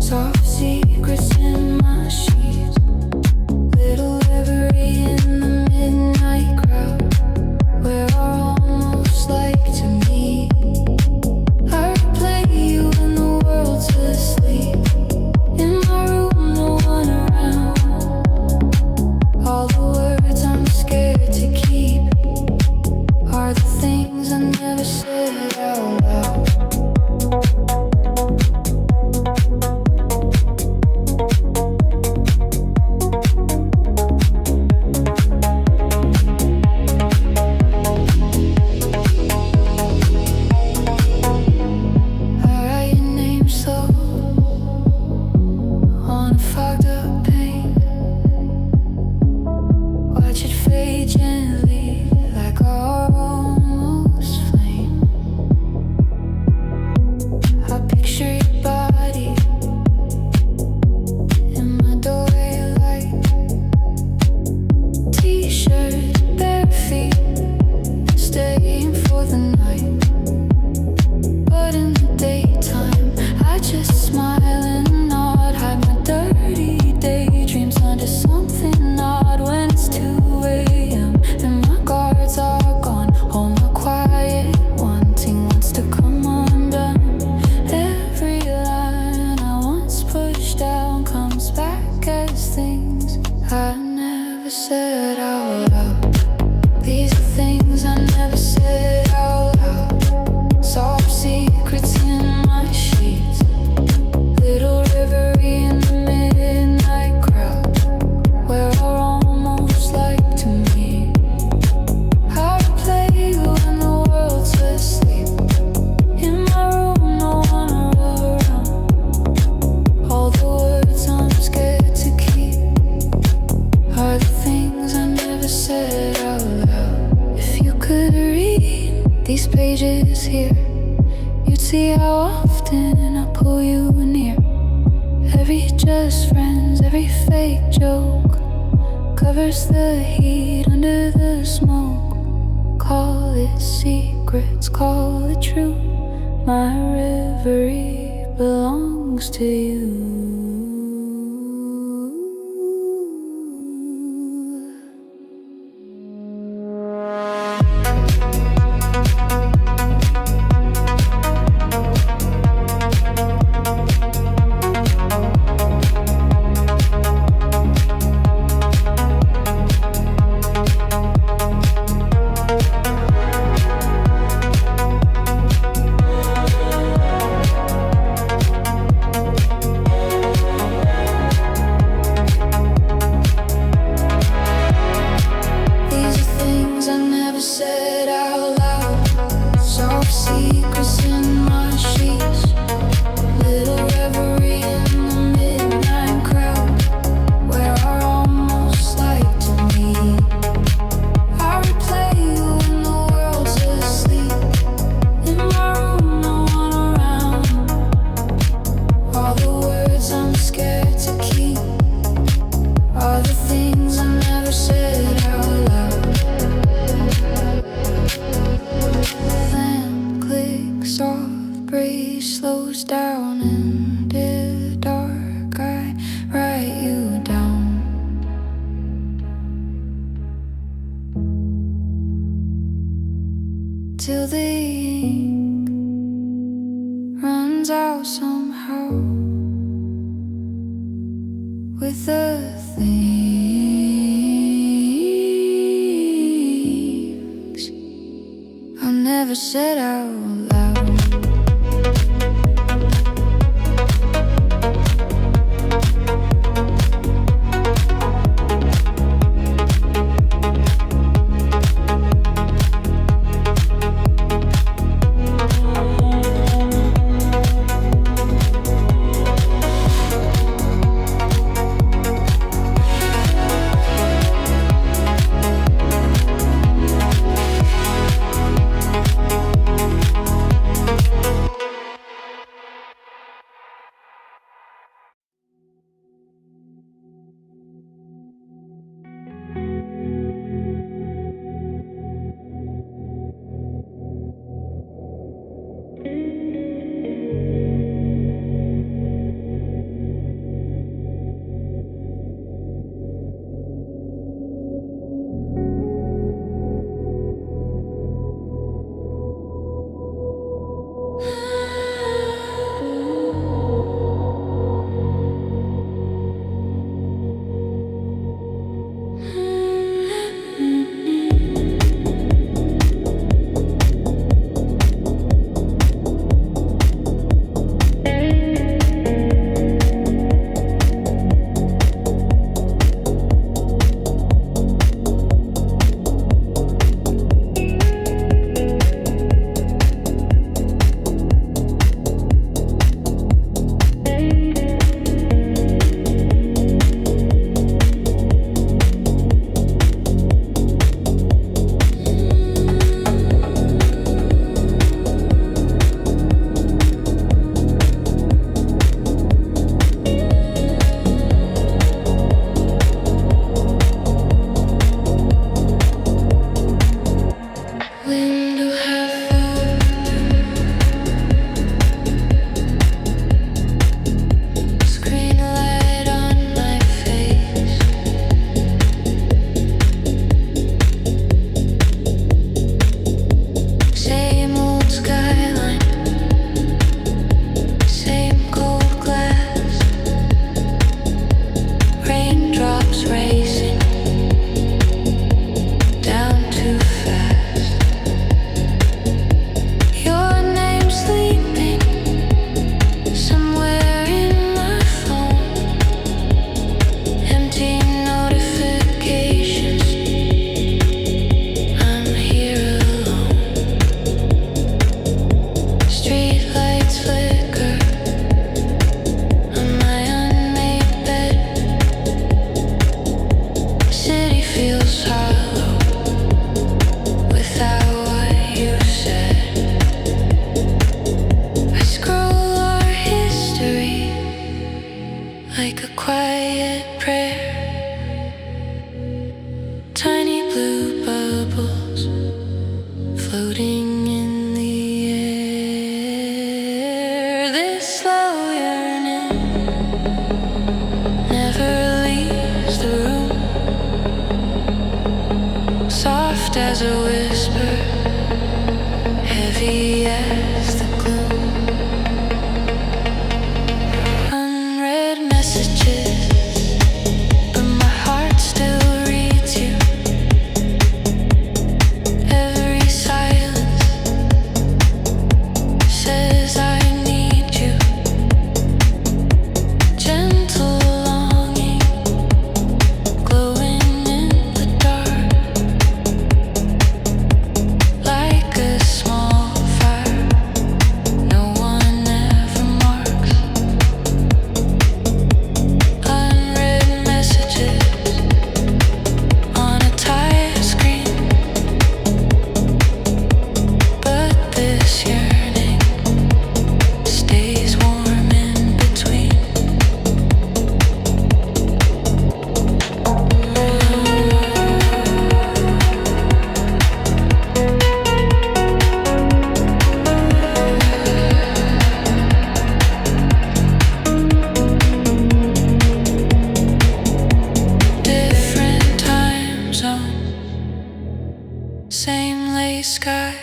Soft secrets in my sheets, little reverie in the midnight crowd. We're almost like to meet. I replay you when the world's asleep. In my room, no one around. All the words I'm scared to keep are the things I never said out loud. But in the daytime, I just smile and nod, hide my dirty daydreams under something odd. When it's 2 a.m. and my guards are gone, all my quiet wanting wants to come undone. Every line I once pushed down comes back as things I never said out loud. These are things I never said out loud. Soft secrets in my sheets. Little reverie in the midnight crowd, where I almost like to meet. I replay you when the world's asleep. In my room, no one around. All the words I'm scared to keep are the things I never said out loud. If you could read these pages here, you'd see how often I pull you near. Every just friends, every fake joke covers the heat under the smoke. Call it secrets, call it true. My reverie belongs to you. Till the ink runs out somehow with the things I never said out loud. floating in the air. This slow yearning never leaves the room, soft as a whisper, heavy as the gloom. Unread messages, but my heart still reads you. Every silence says I need you. Gentle longing, glowing in the dark, like a small fire no one ever marks. Unread messages on a tired screen, but this yearning stays warm in between. Different time zone, same late sky.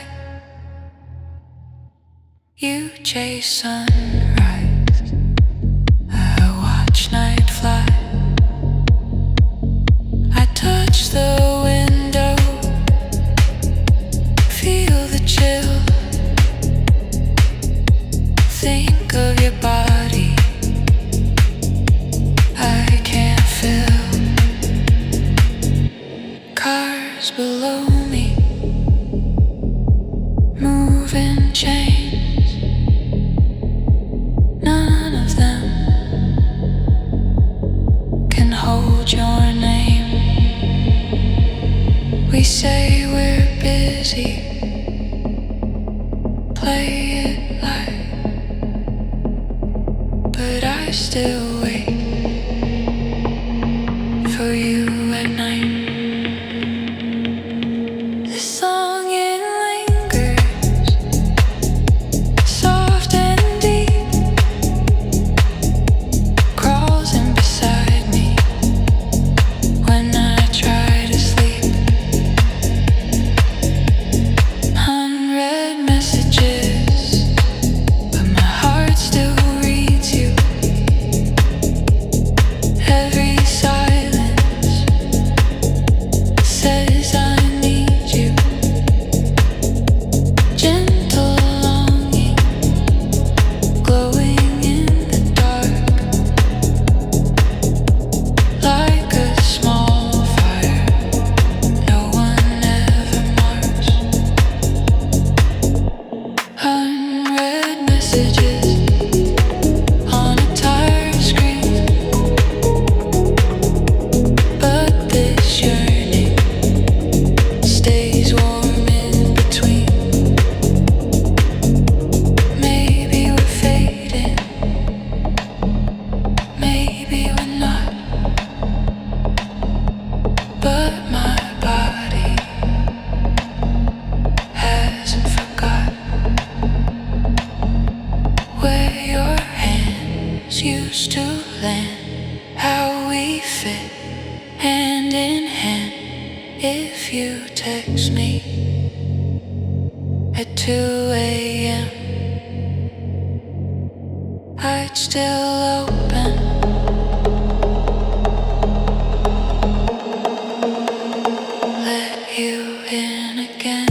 You chase sunrise, I watch night fly. I touch the window, feel the chill, think of your body. I can't feel cars below me, moving chains. None of them can hold your name. We say we're busy, play it light, but I still wait for you at night. This song, it lingers, soft and deep, crawls in beside me when I try to sleep. Unread messages, but my heart still reads you. Every silence says I need you. Gentle longing, glowing in the dark, like a small fire no one ever marks. Unread messages on a tired screen, but this yearning stays warm in between. Maybe we're fading, maybe we're not, but my body hasn't forgot where your hands used to land, how we fit hand in hand. If you text me at 2 a.m., I'd still open. Let you in again.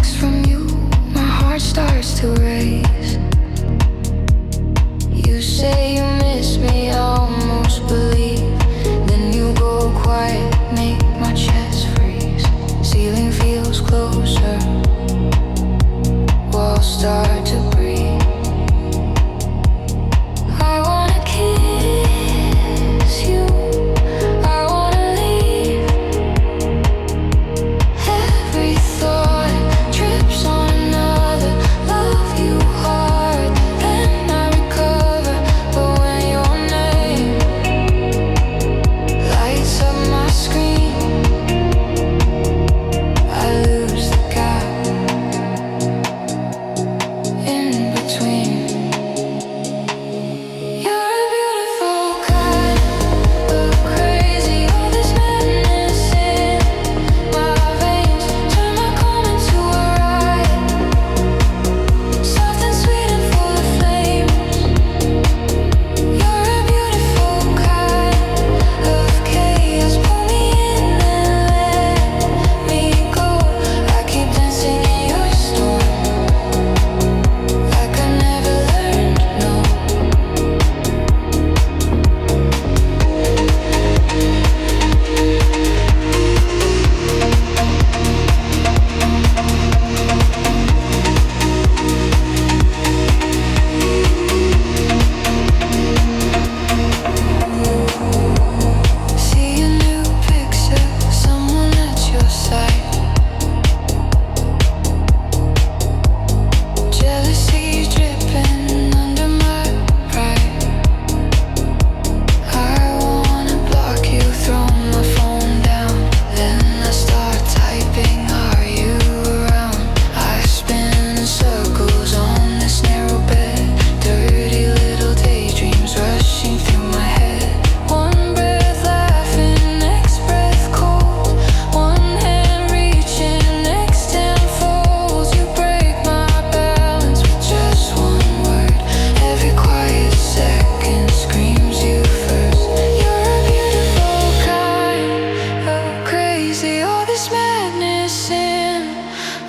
text from you, my heart starts to race. You say you miss me, I almost believe. Then you go quiet, make my chest freeze. Ceiling feels closer, walls start to breathe. I wanna kiss you, I wanna leave. Every thought trips on another. Love you hard, then I recover. But when your name lights up my screen, I lose the gap in between. You're a beautiful kind of crazy. All this madness in my veins turn my calm into a riot. Soft and sweet and full of flames. You're a beautiful kind of chaos. Pull me in and let me go. I keep dancing in your storm, like I never learned no. See a new picture, someone at your side. Jealousy dripping under my pride. I wanna block you, throw my phone down. Then I start typing, are you around? I spin in circles on this narrow bed. Dirty little daydreams rushing through my head. One breath laughing, next breath cold. One hand reaching, next hand folds. You break my balance with just one word. Every quiet second screams you first. You're a beautiful kind of crazy. All this madness in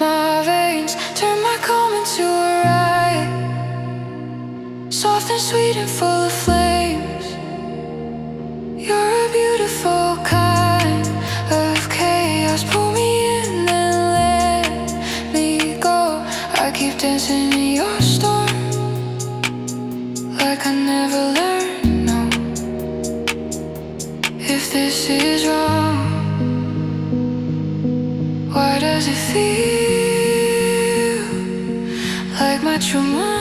my veins turn my calm into a riot. Soft and sweet and full of flames. You're a beautiful kind of chaos. Pull me in and let me go. I keep dancing in your storm, like I never learned no. If this is wrong, why does it feel like my true mind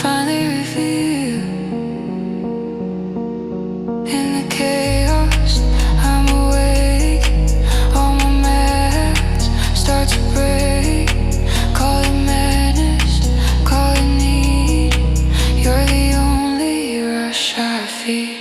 finally revealed? In the chaos, I'm awake. All my masks start to break. Call it madness, call it need. You're the only rush I feel.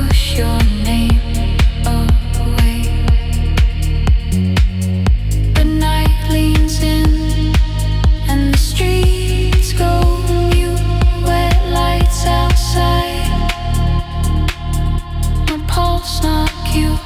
push your name away. The night leans in and the streets go mute. Wet lights outside, my pulse not cute.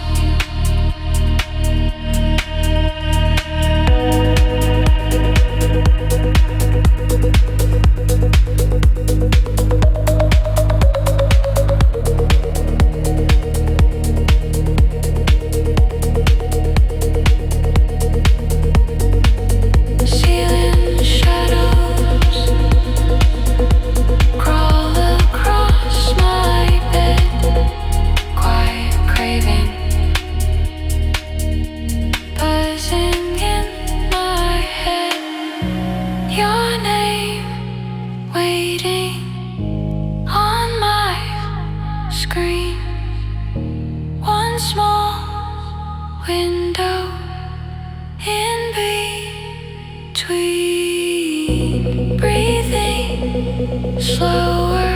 Slower,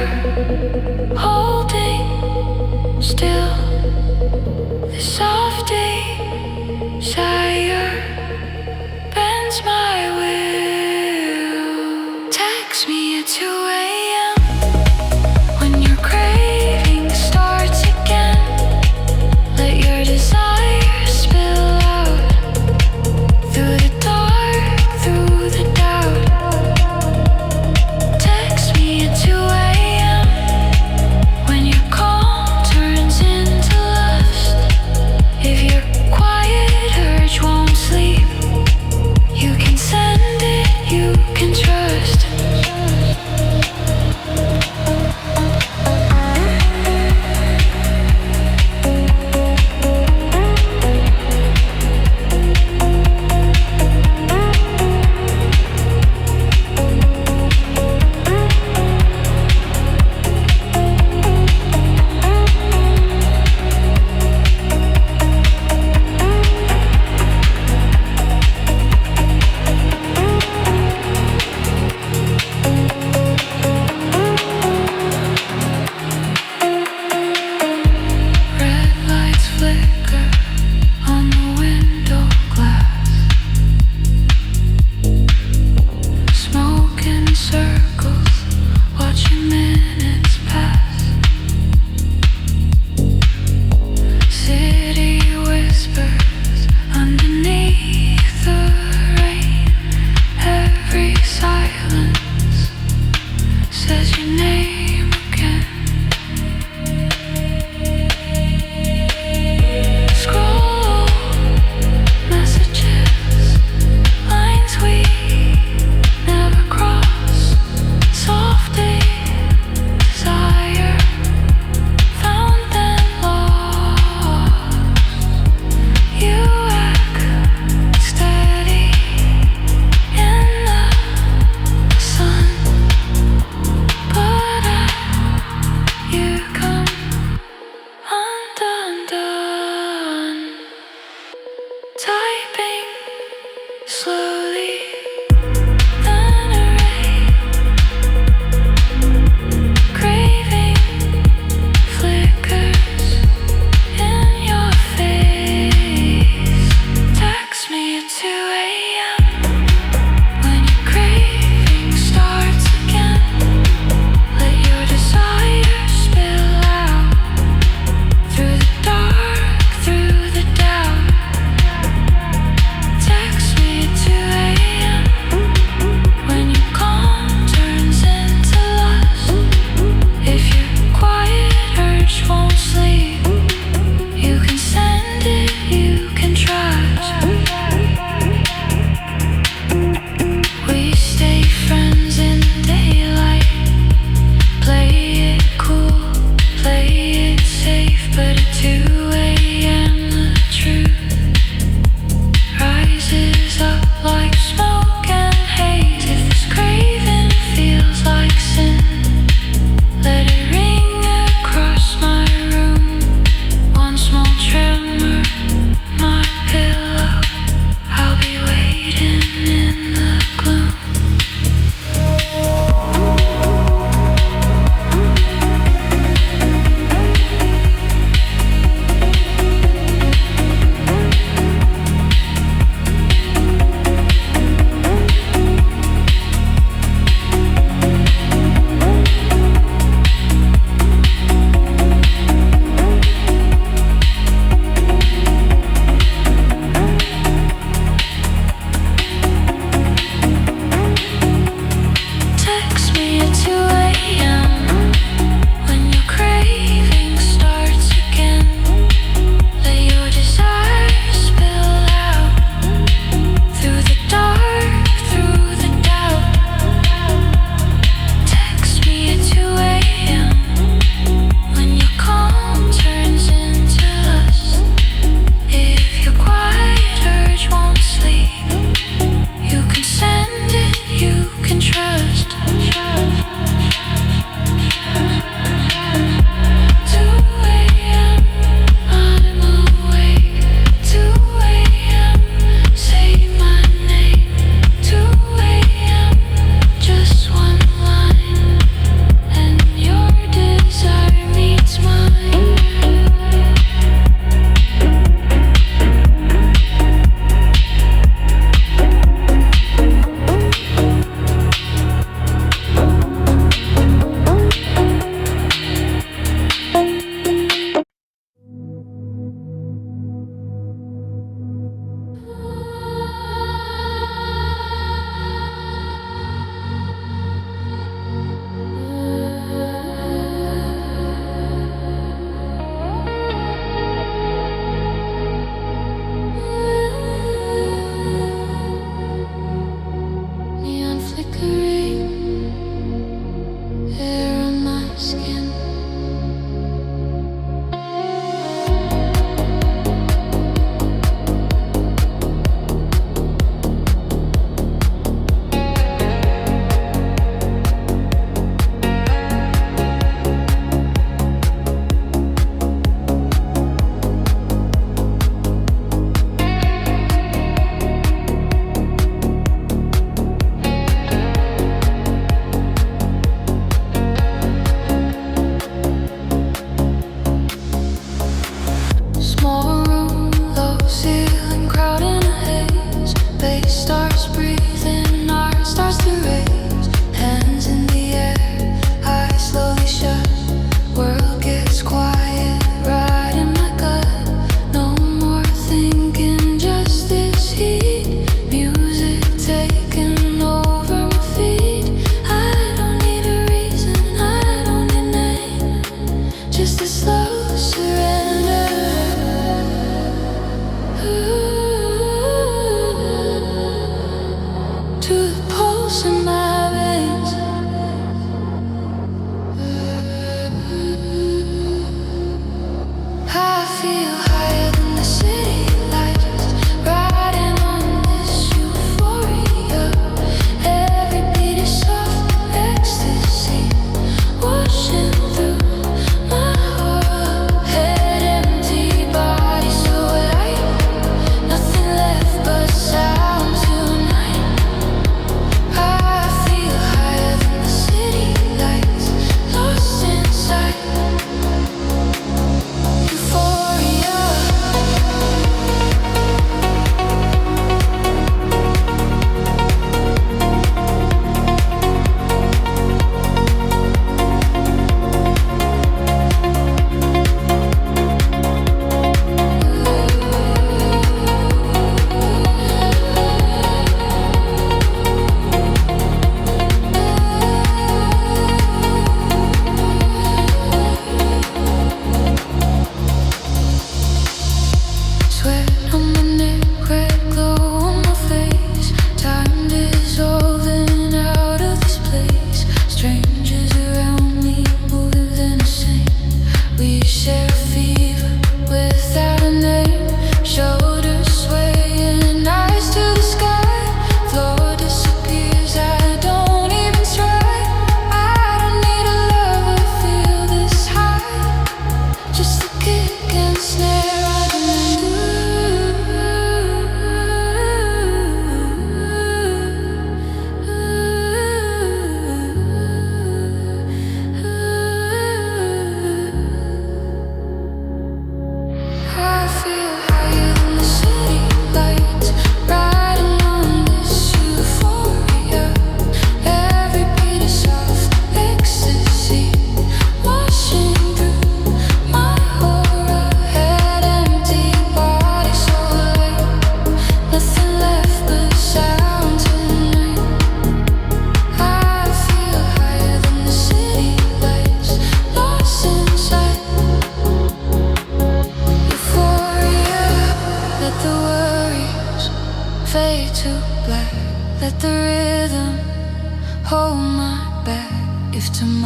holding still. The soft desire bends my will. Text me at 2 a.m. when your craving starts again. Let your desire spill out through the dark, through the doubt. Text me at 2 a.m. when your calm turns into lust. If your quiet urge won't sleep, you can send it, you can trust. Red lights flicker on the window glass. Smoke in circles, watching minutes pass. City whispers underneath the rain. Every silence says your name again. Scroll messages, lines we never cross. Soft desire found then lost. You act steady in the sun, but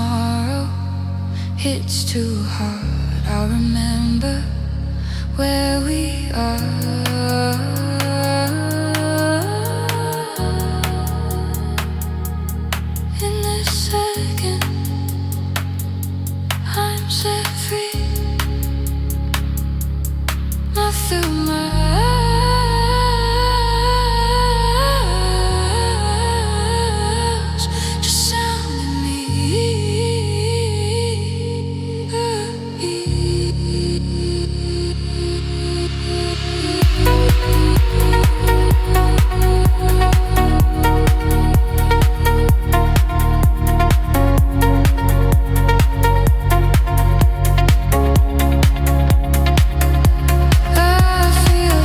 tomorrow hits too hard, I'll remember where we are. In this second, I'm set free. Not through my eyes, just sound in me. I feel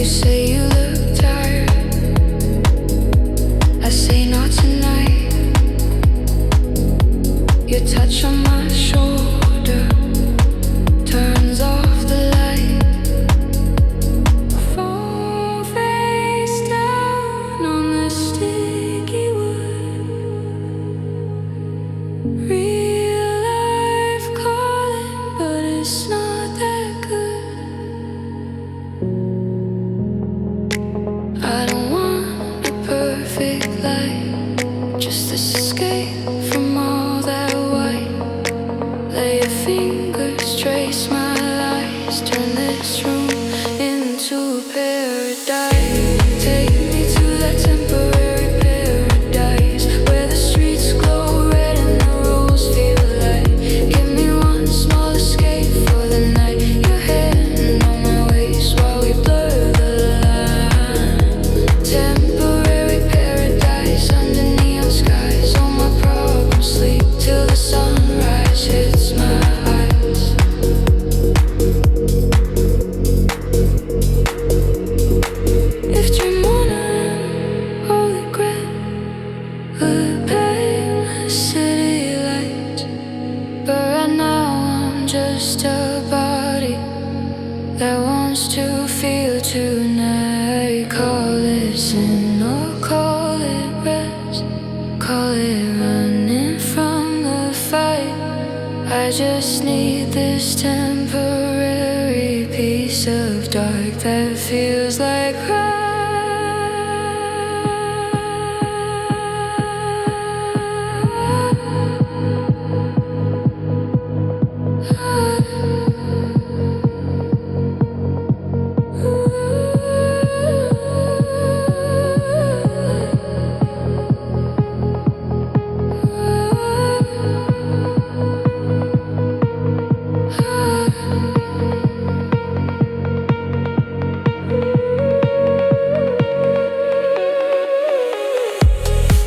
say you look tired. I say not tonight. Your touch on my shoulder turns off the light. Fall face down on the sticky wood. Real life calling, but it's not that good. I don't want a perfect life, just escape from all that white. Lay your fingers, trace my lies, turn this room into a paradise. Take me to that temporary paradise where the streets glow red and the roads feel light. Give me one small escape for the night. Your hand on my waist while we blur the line. Temporary paradise under neon skies. All my problems sleep till the sunrise hits my eyes. If dream on or regret, could paint city lights. But right now I'm just a body that wants to feel tonight. Call it sin or call it rest, call it running from the fight. I just need this temporary piece of dark that feels like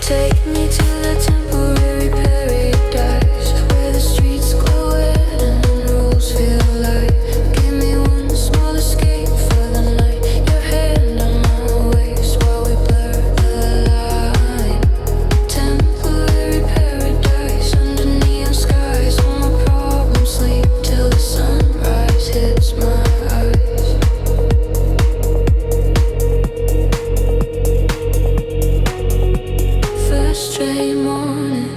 take me to the temporary paradise where the streets glow red and the roads feel light. Give me one small escape for the night. Your hand on my waist while we blur the line. Temporary paradise under neon skies. All my problems sleep till the sunrise hits my eyes. First train morning,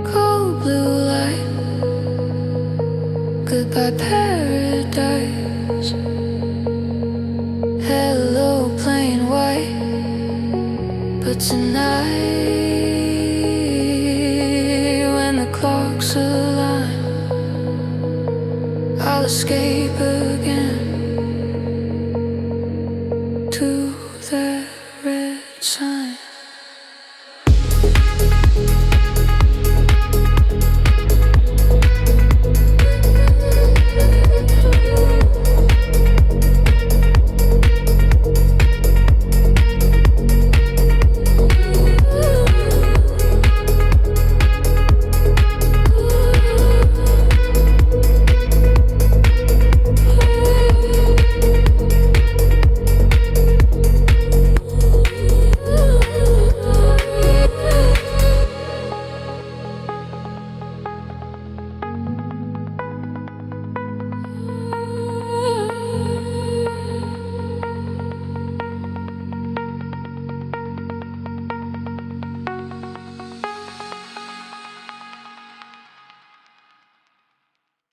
cold blue light. Goodbye paradise. Hello plain white. But tonight, when the clocks align, I'll escape again to that red sign.